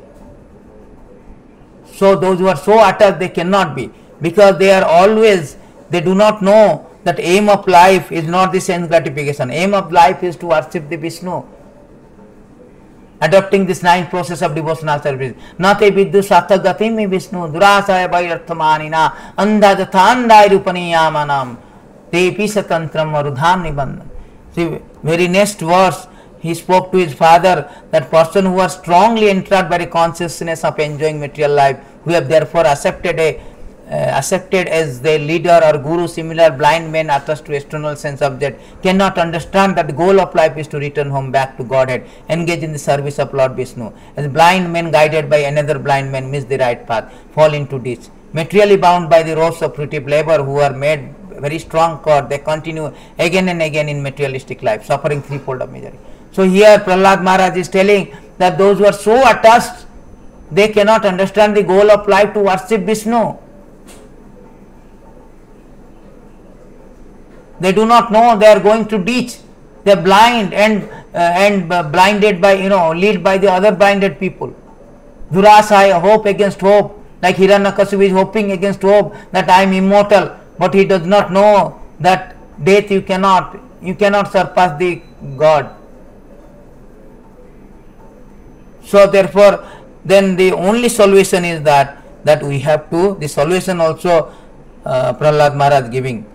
So those who are so attached, they cannot be, because they do not know that aim of life is not the sense gratification. Aim of life is to worship the Vishnu, adopting this 9 process of devotional service. Nate viddu satagatim Vishnu durasaya vairthamanina andhajathandai rupaniyamanam tepi satantram arudham nibandham. See, very next verse, he spoke to his father that person who are strongly entrapped by the consciousness of enjoying material life, who have therefore accepted as their leader or guru, similar blind men attached to external sense object, cannot understand that the goal of life is to return home back to Godhead, engage in the service of Lord Vishnu. As blind men guided by another blind man miss the right path, fall into ditch. Materially bound by the ropes of fruitive labor, who are made very strong cord, they continue again and again in materialistic life, suffering threefold of misery. So here Prahlad Maharaj is telling that those who are so attached, they cannot understand the goal of life to worship Vishnu. They do not know they are going to ditch. They are blind and blinded by, led by the other blinded people. Durasaya, hope against hope, like Hiranyakasipu is hoping against hope that I am immortal, but he does not know that death you cannot surpass the God. So therefore, then the only solution is that we have to, the solution also Prahlad Maharaj giving.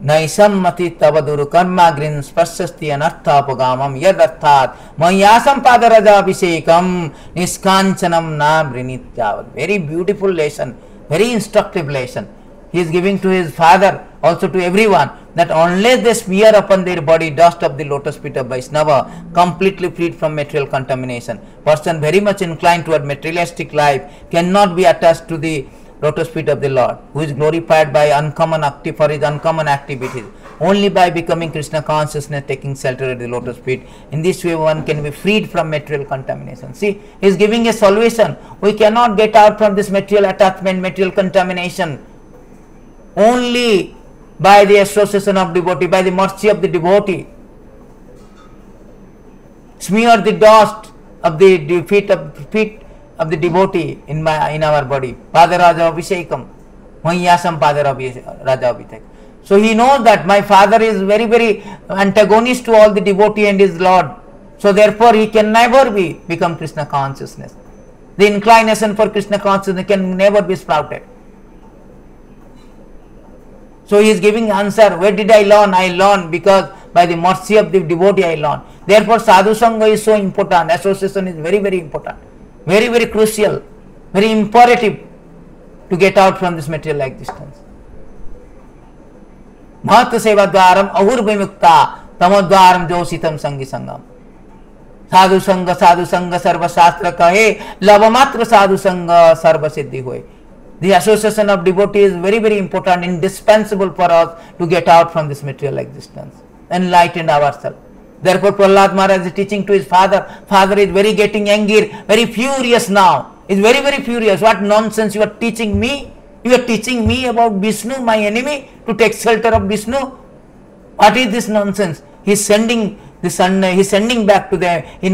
Naisam mati tavaduru karma grin spasasti anarthapagamam yadarthat mayasam padaraja abhisekam niskanchanam na brinityavat. Very beautiful lesson, very instructive lesson. He is giving to his father, also to everyone, that unless they smear upon their body dust of the lotus feet of Vaishnava, completely freed from material contamination, person very much inclined toward materialistic life cannot be attached to the lotus feet of the Lord, who is glorified by for his uncommon activities. Only by becoming Krishna consciousness, taking shelter at the lotus feet, in this way one can be freed from material contamination. See, he is giving a solution. We cannot get out from this material attachment, material contamination, only by the association of devotee, by the mercy of the devotee. Smear the dust of the feet of the devotee in our body. Padaraja Abhishekam. Mahiyasam Padaraja Abhishekam. So he knows that my father is very, very antagonist to all the devotee and his Lord. So therefore he can never become Krishna consciousness. The inclination for Krishna consciousness can never be sprouted. So he is giving answer, where did I learn? I learned because by the mercy of the devotee I learned. Therefore sadhu sangha is so important. Association is very, very important. Very, very crucial. Very imperative to get out from this material existence. Mahatma seva dwaram ahur vimukta tamodwaram jositam sangi sangam. Sadhu sangha sarva shastra kahe lavamatra sadhu sangha sarva siddhi hoye. The association of devotee is very, very important, indispensable for us to get out from this material existence, enlighten ourselves. Therefore Prahlad Maharaj is teaching to his father. Father is very getting angry, very furious now. He is very, very furious. What nonsense you are teaching me? You are teaching me about Vishnu, my enemy, to take shelter of Vishnu? What is this nonsense? He is sending the son, he is sending back to them. He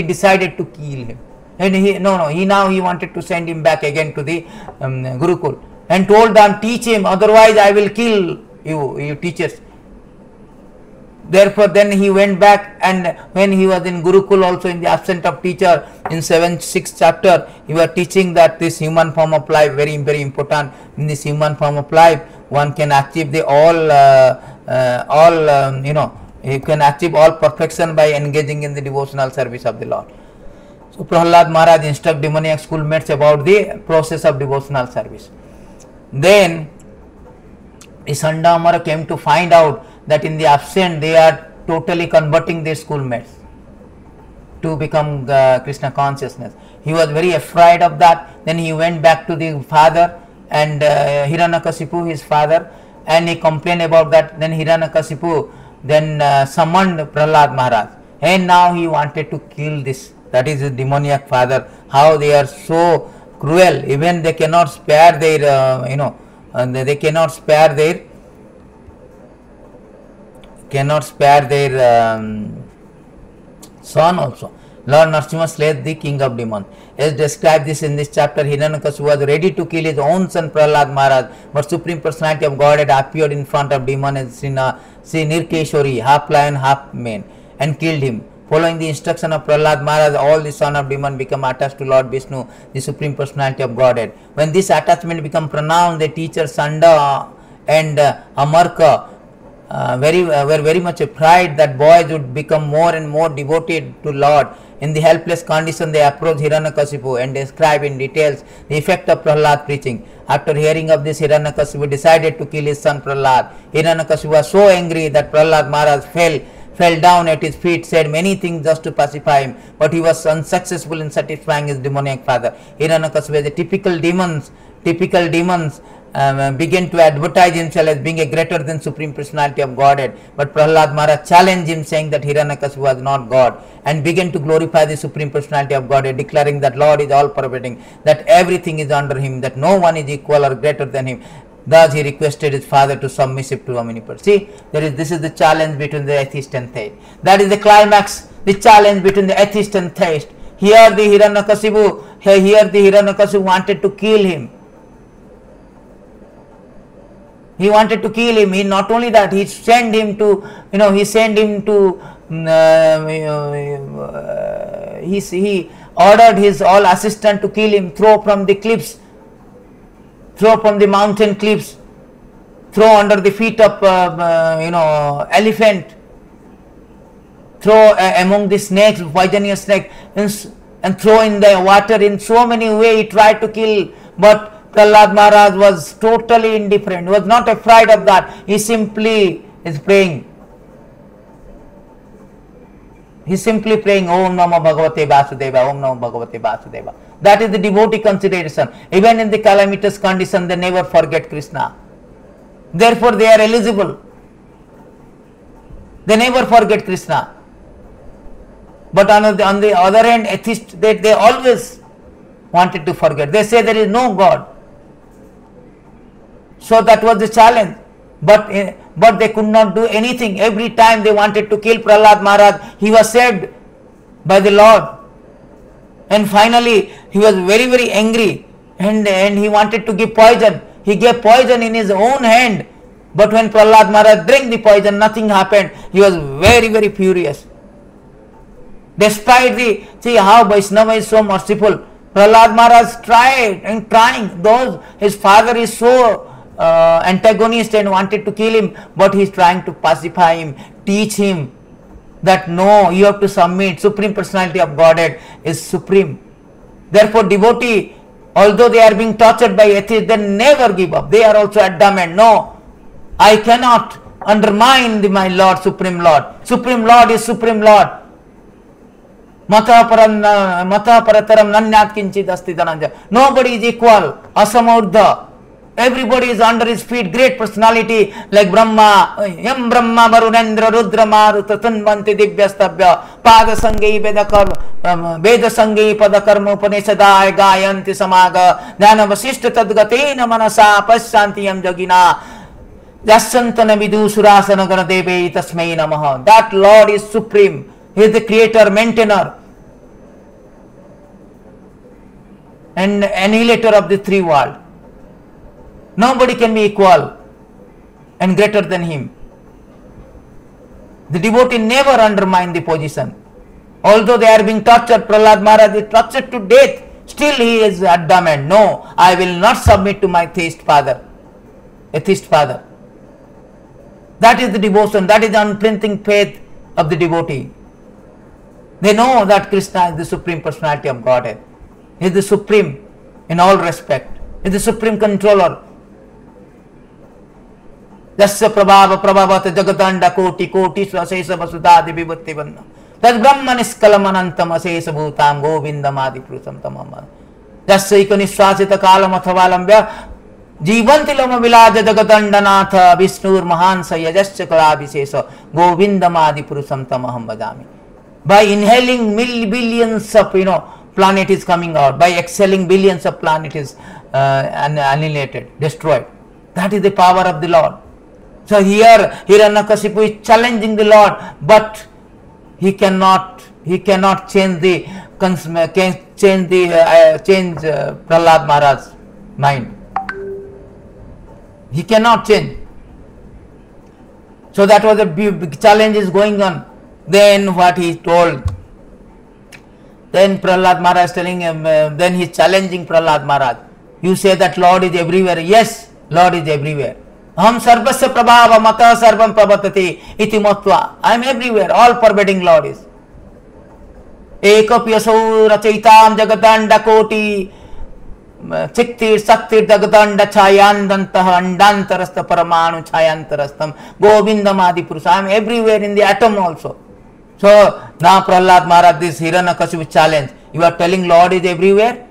decided to kill him. And he wanted to send him back again to the Gurukul and told them, teach him, otherwise I will kill you teachers. Therefore then he went back, and when he was in Gurukul also, in the absence of teacher, in 6th chapter, he was teaching that this human form of life, very, very important. In this human form of life, one can achieve the you can achieve all perfection by engaging in the devotional service of the Lord. So Prahlad Maharaj instructed demoniac schoolmates about the process of devotional service. Then Isandamara came to find out that in the absent they are totally converting their schoolmates to become Krishna consciousness. He was very afraid of that. Then he went back to the father and Hiranyakasipu, his father, and he complained about that. Then Hiranyakasipu summoned Prahlad Maharaj, and now he wanted to kill this. That is his demoniac father. How they are so cruel. Even they cannot spare their they cannot spare their son also. Lord Narasimha slayed the king of demons. As described this in this chapter, Hiranyakasipu was ready to kill his own son Prahlad Maharaj, but Supreme Personality of Godhead appeared in front of demon as Sri Nirkeshwari, half lion, half man, and killed him. Following the instruction of Prahlad Maharaj, all the son of demon become attached to Lord Vishnu, the Supreme Personality of Godhead. When this attachment become pronounced, the teacher Sanda and Amarka were very much afraid that boys would become more and more devoted to Lord. In the helpless condition, they approached Hiranyakasipu and described in details the effect of Prahlad preaching. After hearing of this, Hiranyakasipu decided to kill his son Prahlad. Hiranyakasipu was so angry that Prahlad Maharaj fell down at his feet, said many things just to pacify him, but he was unsuccessful in satisfying his demoniac father. Hiranyakasipu, the typical demons began to advertise himself as being a greater than Supreme Personality of Godhead. But Prahlad Maharaj challenged him, saying that Hiranyakasipu was not God, and began to glorify the Supreme Personality of Godhead, declaring that Lord is all pervading, that everything is under him, that no one is equal or greater than him. Thus he requested his father to submissive to omnipotent. See, this is the challenge between the atheist and theist. That is the climax, the challenge between the atheist and theist. Here the Hiranyakasipu wanted to kill him. He wanted to kill him. He not only that, he sent him to, he ordered his all assistant to kill him, throw from the cliffs, throw from the mountain cliffs, throw under the feet of elephant, throw among the snakes, poisonous snake, and throw in the water. In so many ways he tried to kill, but Prahlad Maharaj was totally indifferent, was not afraid of that. He simply is praying. He is simply praying, Om Namo Bhagavate Vasudeva, Om Namo Bhagavate Vasudeva. That is the devotee consideration. Even in the calamitous condition, they never forget Krishna. Therefore, they are eligible. They never forget Krishna. But on the other hand, atheists, they always wanted to forget. They say there is no God. So that was the challenge. But they could not do anything. Every time they wanted to kill Prahlad Maharaj, he was saved by the Lord. And finally, he was very, very angry, and he wanted to give poison. He gave poison in his own hand. But when Prahlad Maharaj drank the poison, nothing happened. He was very, very furious. Despite see how Vaishnava is so merciful. Prahlad Maharaj tried and trying. His father is so antagonist and wanted to kill him, but he is trying to pacify him, teach him that no, you have to submit. Supreme Personality of Godhead is supreme. Therefore, devotee, although they are being tortured by atheists, they never give up. They are also adamant. No, I cannot undermine my Lord, Supreme Lord. Supreme Lord is Supreme Lord. Mata parataram nanyat kinchit asti dhananjaya. Nobody is equal. Asamurdha. Everybody is under his feet. Great personality like Brahma. Yam Brahma Varunendra Rudra Maruta Tanvanti Divyastabhya. Pada Sangai Veda Sangai Padakarma Upanishadaya Gayanti Samaga. Jnana Vasishta Tadgatena Manasa Pasyantiyam Jagina. Jasantana Vidu Surasana Ganadeve Tasmai Namaha. That Lord is supreme. He is the creator, maintainer, and annihilator of the three worlds. Nobody can be equal and greater than him. The devotee never undermine the position. Although they are being tortured, Prahlad Maharaj is tortured to death, still he is adamant. No, I will not submit to my atheist father. That is the devotion, that is the unflinching faith of the devotee. They know that Krishna is the Supreme Personality of Godhead. He is the Supreme in all respect. He is the Supreme Controller. Jasya prabhava prabhavata jagatanda koti koti swasesa vasudadi vibhutti vanna. Tad brahma niskalam anantam asesa bhutam govindam adi prusam tamama. Jasya ika niswasita kalam athavalambya जीवंति लम विलाज जगदंडनाथ विष्णुर महान सयजश्च कलाभिशेष गोविंदम आदि पुरुषम तमहम भजामि. By inhaling billions of planet is coming out, by exhaling billions of planet is annihilated, destroyed. That is the power of the Lord. So here Hiranyakashipu is challenging the Lord, but he cannot change Prahlad Maharaj's mind. He cannot change. So that was a big challenge is going on. Then what he told, then Prahlad Maharaj is telling him, then he is challenging Prahlad Maharaj. You say that Lord is everywhere. Yes, Lord is everywhere. Aham sarvasya prabhava mata sarvam prabhatati iti matva. I am everywhere. All pervading Lord is. Ekapyasau rachaitam jagatanda koti Chiktir Saktir Dagadanda Chayandantah Andantarasta Paramanu Chayantarastam Govindam Adi Purusa. I am everywhere in the atom also. So now Prahlad Maharaj, this Hiranyakashipu challenge. You are telling Lord is everywhere?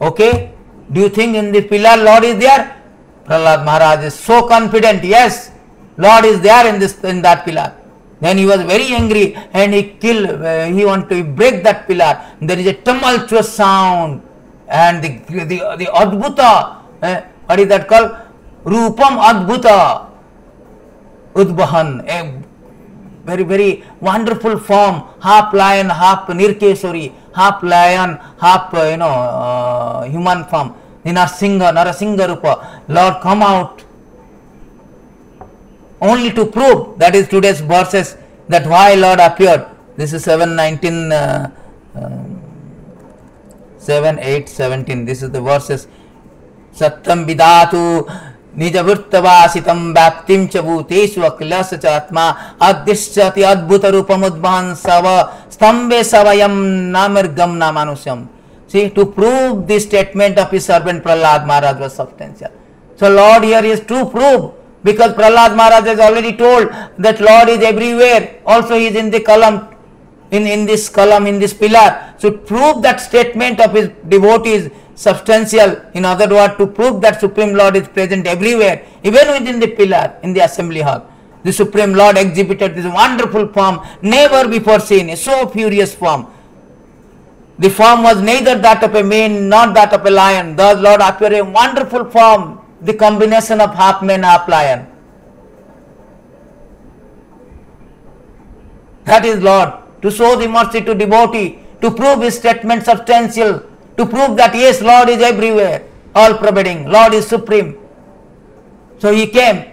Okay. Do you think in the pillar Lord is there? Prahlad Maharaj is so confident. Yes, Lord is there in that pillar. Then he was very angry and he wanted to break that pillar. There is a tumultuous sound. And the Adbhuta, what is that called? Rupam Adbhuta Udbahan, a very, very wonderful form, half lion, half Nirkeswari, half lion, half, human form. Narasingha Rupa. Lord come out only to prove, that is today's verses, that why Lord appeared. This is 7:8-17. This is the verses. Satyam vidatu nijavruttavasitam bhaktim cha bhuteshu akilasa cha atma addisyati adbhuta rupam udbhan sava stambhe savayam namirgam namanusyam. See, to prove this statement of his servant Prahlad Maharaj was substantial. So Lord here is to prove, because Prahlad Maharaj has already told that Lord is everywhere. Also he is in the column. In this column, in this pillar. So to prove that statement of his devotees substantial, in other words, to prove that Supreme Lord is present everywhere, even within the pillar, in the assembly hall. The Supreme Lord exhibited this wonderful form, never before seen, a so furious form. The form was neither that of a man, nor that of a lion. Thus Lord appeared in wonderful form, the combination of half man, half lion. That is Lord. To show the mercy to devotee, to prove his statement substantial, to prove that yes, Lord is everywhere, all pervading, Lord is supreme. So he came,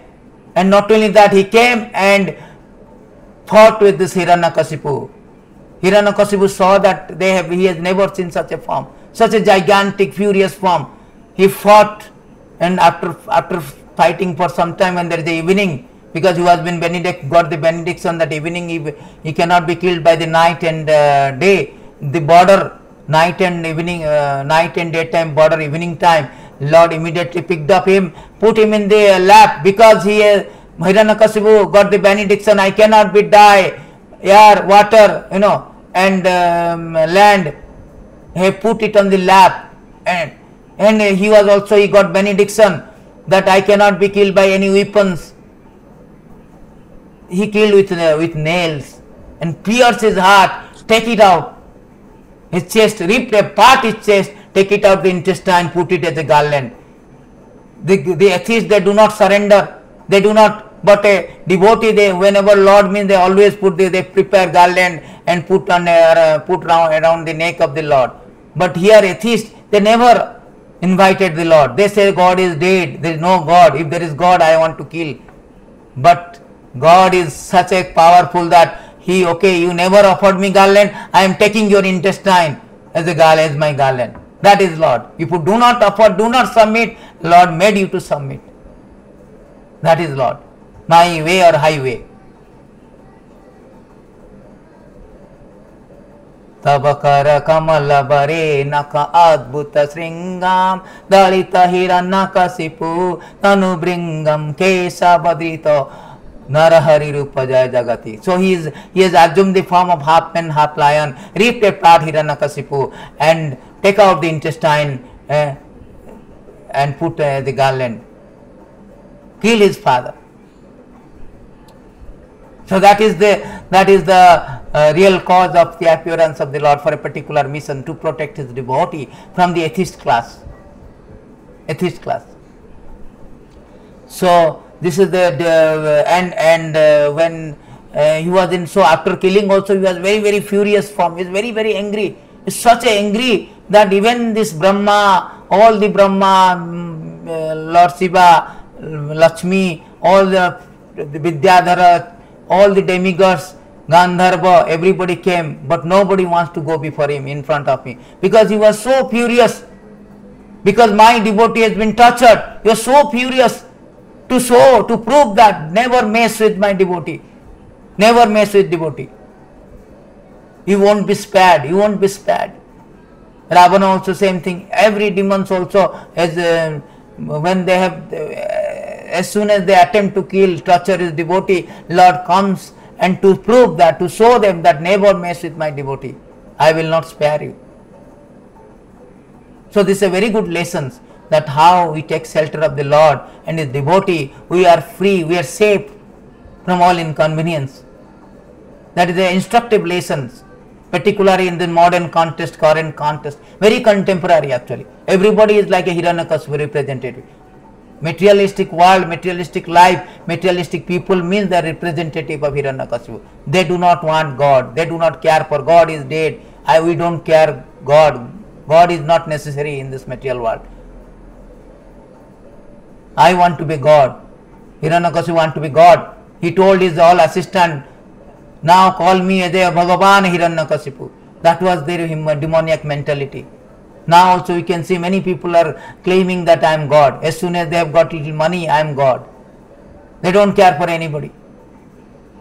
and not only that, he came and fought with this Hiranyakasipu. Hiranyakasipu saw that he has never seen such a form, such a gigantic, furious form. He fought, and after fighting for some time, and there is the evening, because he was been got the benediction that evening he cannot be killed by the night and day. The border, night and evening, night and daytime border, evening time, Lord immediately picked up him, put him in the lap, because Hiranyakasipu got the benediction, I cannot be die, air, water, and land. He put it on the lap, and he got benediction that I cannot be killed by any weapons. He killed with nails and pierced his heart, take it out, his chest, ripped apart his chest, take it out the intestine, put it as a garland. The atheists, they do not surrender, they do not, but a devotee, they, whenever Lord means, they always they prepare garland and put around the neck of the Lord. But here atheists, they never invited the Lord. They say God is dead, there is no God. If there is God, I want to kill. But God is such a powerful that you never offered me garland, I am taking your intestine as my garland. That is Lord. If you do not offer, do not submit, Lord made you to submit. That is Lord. My way or highway. Tabakara kamala bare naka adbhuta sringam dalita hiranyakasipu tanu bringam kesa badrito narahari rupa jaya jagati. So he has assumed the form of half man, half lion, ripped apart Hiranyakasipu and take out the intestine and put the garland, kill his father. So that is the real cause of the appearance of the Lord for a particular mission, to protect his devotee from the atheist class. So this is when he was in, so after killing also he was very, very furious form. He is very, very angry. He is such angry that even this Brahma, all the Brahma, Lord Shiva, Lakshmi, all the Vidyadhara, all the demigods, Gandharva, everybody came, but nobody wants to go before him, in front of me, because he was so furious, because my devotee has been tortured. He was so furious to prove that never mess with my devotee, never mess with devotee. You won't be spared, you won't be spared. Ravana also same thing. Every demons also, as when they have, as soon as they attempt to kill, torture his devotee, Lord comes and to prove that, to show them that never mess with my devotee, I will not spare you. So this is a very good lesson, that how we take shelter of the Lord and his devotee, we are free, we are safe from all inconvenience. That is the instructive lessons, particularly in the modern context, current context, very contemporary actually. Everybody is like a Hiranyakasipu representative. Materialistic world, materialistic life, materialistic people means they are representative of Hiranyakasipu. They do not want God, they do not care for God is dead. We don't care God. God is not necessary in this material world. I want to be God. Hiranyakasipu want to be God. He told his all assistant, now call me as a Bhagavan Hiranyakasipu. That was their demoniac mentality. Now also we can see many people are claiming that I am God. As soon as they have got little money, I am God. They don't care for anybody.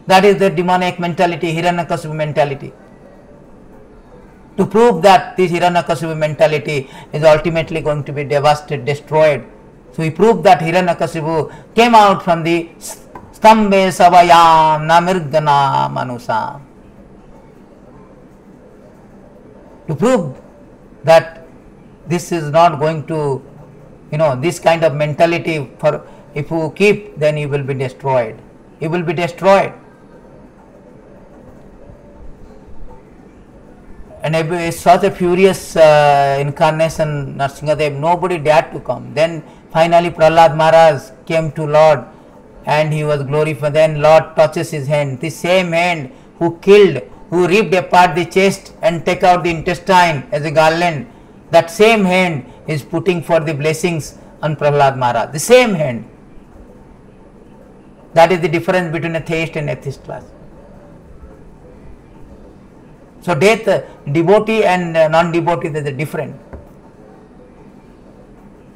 That is the demoniac mentality, Hiranyakasipu mentality. To prove that this Hiranyakasipu mentality is ultimately going to be devastated, destroyed. So he proved that Hiranyakasipu came out from the Stambhe Savayam Namirgana Manusam. To prove that this is not going to, this kind of mentality, for if you keep, then you will be destroyed. You will be destroyed. And such a furious incarnation, Nrsimhadev, nobody dared to come. Then finally Prahlad Maharaj came to Lord and he was glorified. Then Lord touches his hand, the same hand who killed who ripped apart the chest and take out the intestine as a garland, that same hand is putting for the blessings on Prahlad Maharaj. The same hand. That is the difference between a theist and atheist class. So death, devotee and non-devotee, they are different.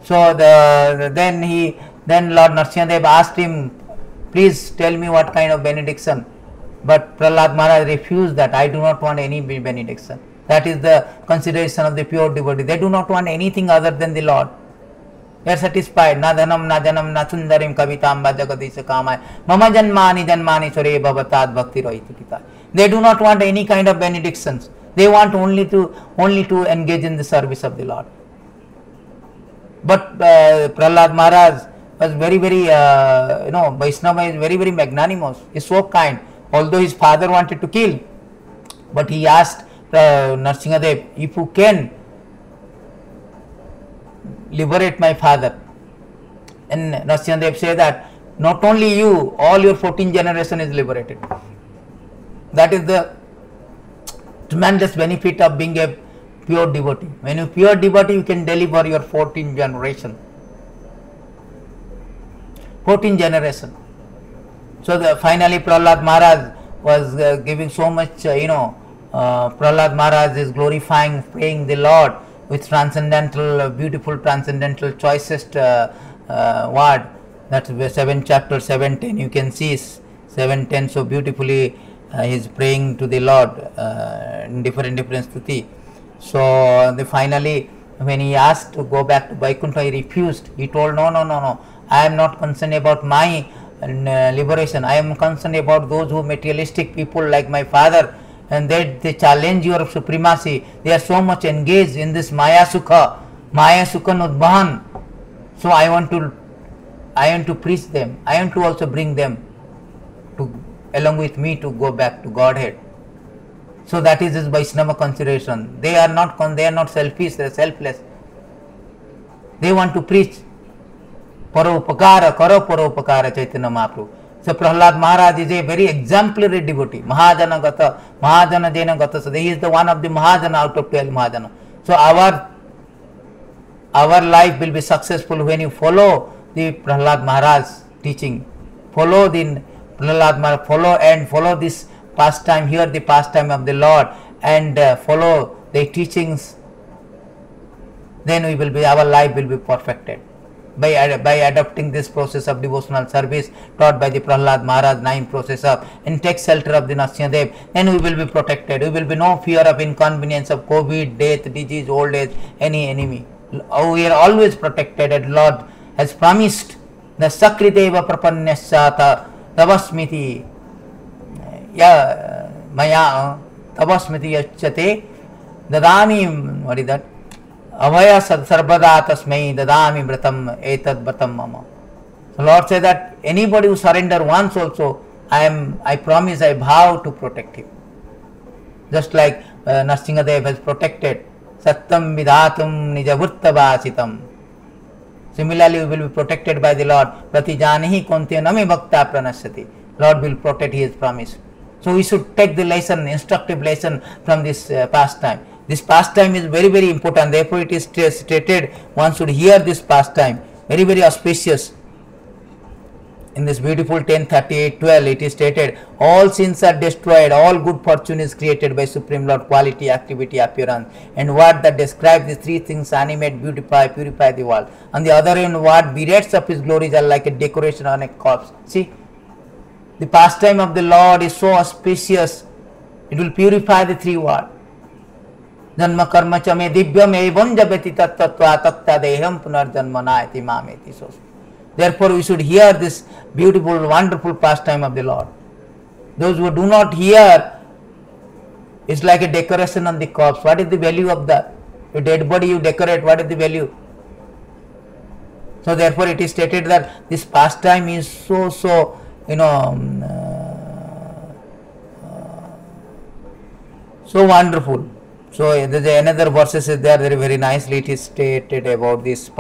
So then Lord Nrsimhadev asked him, please tell me what kind of benediction. But Prahlad Maharaj refused that. I do not want any benediction. That is the consideration of the pure devotee. They do not want anything other than the Lord. They are satisfied. Na dhanam, na janam, na sundarim kavitamba jagadisha kamaya. Mama janmani janmani sore bhavatad bhakti rohitita. They do not want any kind of benedictions. They want only to engage in the service of the Lord. But Prahlad Maharaj was very, Vaishnava is very, very magnanimous. He is so kind. Although his father wanted to kill, but he asked Nrsimhadev, if you can liberate my father. And Nrsimhadev said that not only you, all your 14 generation is liberated. That is the tremendous benefit of being a pure devotee. When you are pure devotee, you can deliver your 14 generation. 14 generation. So finally Prahlad Maharaj was giving so much, Prahlad Maharaj is glorifying, praying the Lord with transcendental, beautiful transcendental choicest word. That's 7 chapter 710. You can see 710 so beautifully he is praying to the Lord in different stuti. So finally when he asked to go back to Vaikuntha, he refused. He told, no, I am not concerned about my liberation. I am concerned about those who materialistic people like my father, and they challenge your supremacy. They are so much engaged in this Maya Sukha Nudbhan. So I want to preach them. I want to also bring them to along with me to go back to Godhead. So that is his Vaishnava consideration. They are not selfish, they are selfless. They want to preach. Paropakara, Karo Paropakara Chaitanya Mahaprabhu. So Prahlad Maharaj is a very exemplary devotee. Mahajana Gata, Mahajana Jena Gata. So he is the one of the Mahajana out of 12 Mahajana. So our life will be successful when you follow the Prahlad Maharaj teaching. Follow the Prahlad Maharaj, follow this pastime, hear the pastime of the Lord, and follow the teachings. Then our life will be perfected. By adopting this process of devotional service taught by the Prahlad Maharaj, 9 process of, and take shelter of the Nrsimhadev, then we will be protected. We will be no fear of inconvenience of COVID, death, disease, old age, any enemy. We are always protected, and Lord has promised the Sakriteva Prapanyasata Tavasmiti Maya Tavasmiti Yachate Dadami. What is that? Avaya sarvada tasmai dadami vratam etad vratam mama. So Lord said that anybody who surrender once also, I promise, I vow to protect him. Just like Nrsimhadev has protected Sattam Vidhatum Nijavurtavasitam. Similarly, we will be protected by the Lord. Pratijanihi konte nami bhakta pranasyati. Lord will protect his promise. So we should take the lesson, instructive lesson from this pastime. This pastime is very, very important. Therefore, it is stated one should hear this pastime. Very, very auspicious. In this beautiful 10:38:12, it is stated, all sins are destroyed, all good fortune is created by Supreme Lord, quality, activity, appearance. And word that describes these 3 things animate, beautify, purify the world. On the other hand, word berates of his glories are like a decoration on a corpse. See, the pastime of the Lord is so auspicious, it will purify the 3 worlds. Janma karma chame divyam evam jabati tattva tatta deham punarjanma naiti mameti so. Therefore, we should hear this beautiful, wonderful pastime of the Lord. Those who do not hear, it's like a decoration on the corpse. What is the value of that? A dead body you decorate, what is the value? So therefore, it is stated that this pastime is so wonderful. So another verses is there very, very nicely it is stated about this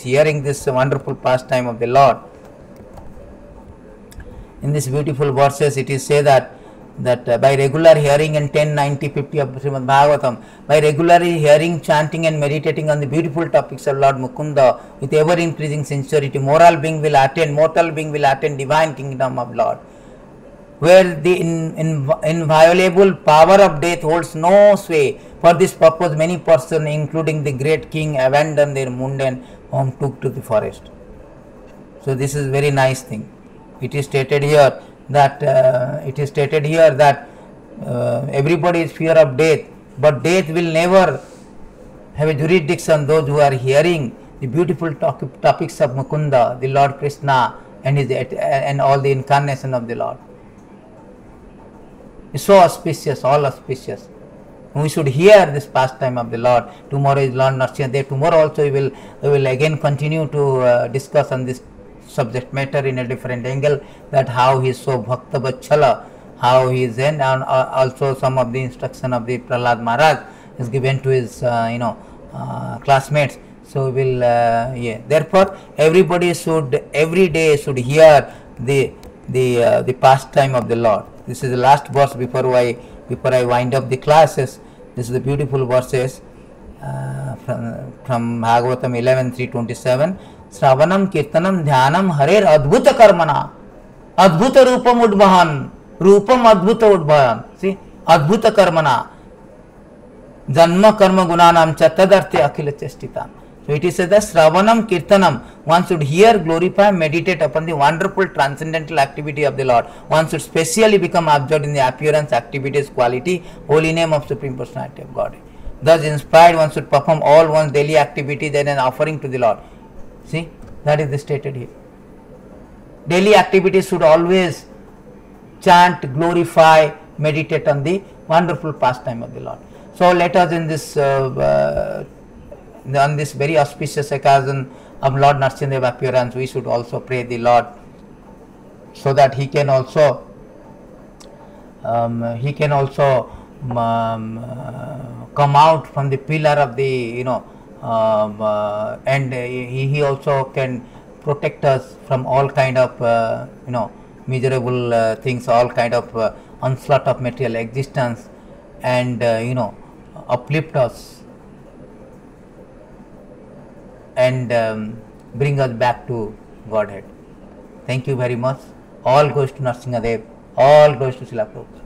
hearing this wonderful pastime of the Lord. In this beautiful verses it is said that that by regular hearing in 10, 90, 50 of Srimad Bhagavatam, by regularly hearing, chanting and meditating on the beautiful topics of Lord Mukunda with ever increasing sincerity, mortal being will attain divine kingdom of Lord, where the inviolable power of death holds no sway. For this purpose, many persons, including the great king, abandoned their mundane home, took to the forest. So this is very nice thing. It is stated here that everybody is fear of death, but death will never have a jurisdiction. Those who are hearing the beautiful topics of Mukunda, the Lord Krishna, and all the incarnation of the Lord. It's so auspicious, all auspicious. We should hear this pastime of the Lord. Tomorrow is Lord Narasimha Dev. Tomorrow also we will again continue to discuss on this subject matter in a different angle, that how he is so Bhakta Vatsala, how he is, and also some of the instruction of the Prahlad Maharaj is given to his classmates. So we will therefore everybody should every day should hear the pastime of the Lord. This is the last verse before I wind up the classes. This is the beautiful verses from Bhagavatam 11:327. Sravanam kirtanam dhyanam harer adbhuta karmana adbhuta rupam udbhahan adbhuta udbhahan. See, adbhuta karmana janma karma gunanam cha tadarte akhila chestitam. So it is said that Sravanam Kirtanam, one should hear, glorify, meditate upon the wonderful transcendental activity of the Lord. One should specially become absorbed in the appearance, activities, quality, holy name of Supreme Personality of Godhead. Thus inspired, one should perform all one's daily activities and an offering to the Lord. See, that is stated here. Daily activities should always chant, glorify, meditate on the wonderful pastime of the Lord. So let us in this on this very auspicious occasion of Lord Narasimha Dev appearance, we should also pray the Lord so that he can also come out from the pillar of the and he also can protect us from all kind of miserable things, all kind of onslaught of material existence, and uplift us and bring us back to Godhead. Thank you very much. All goes to Narasimha Dev. All goes to Srila Prabhupada.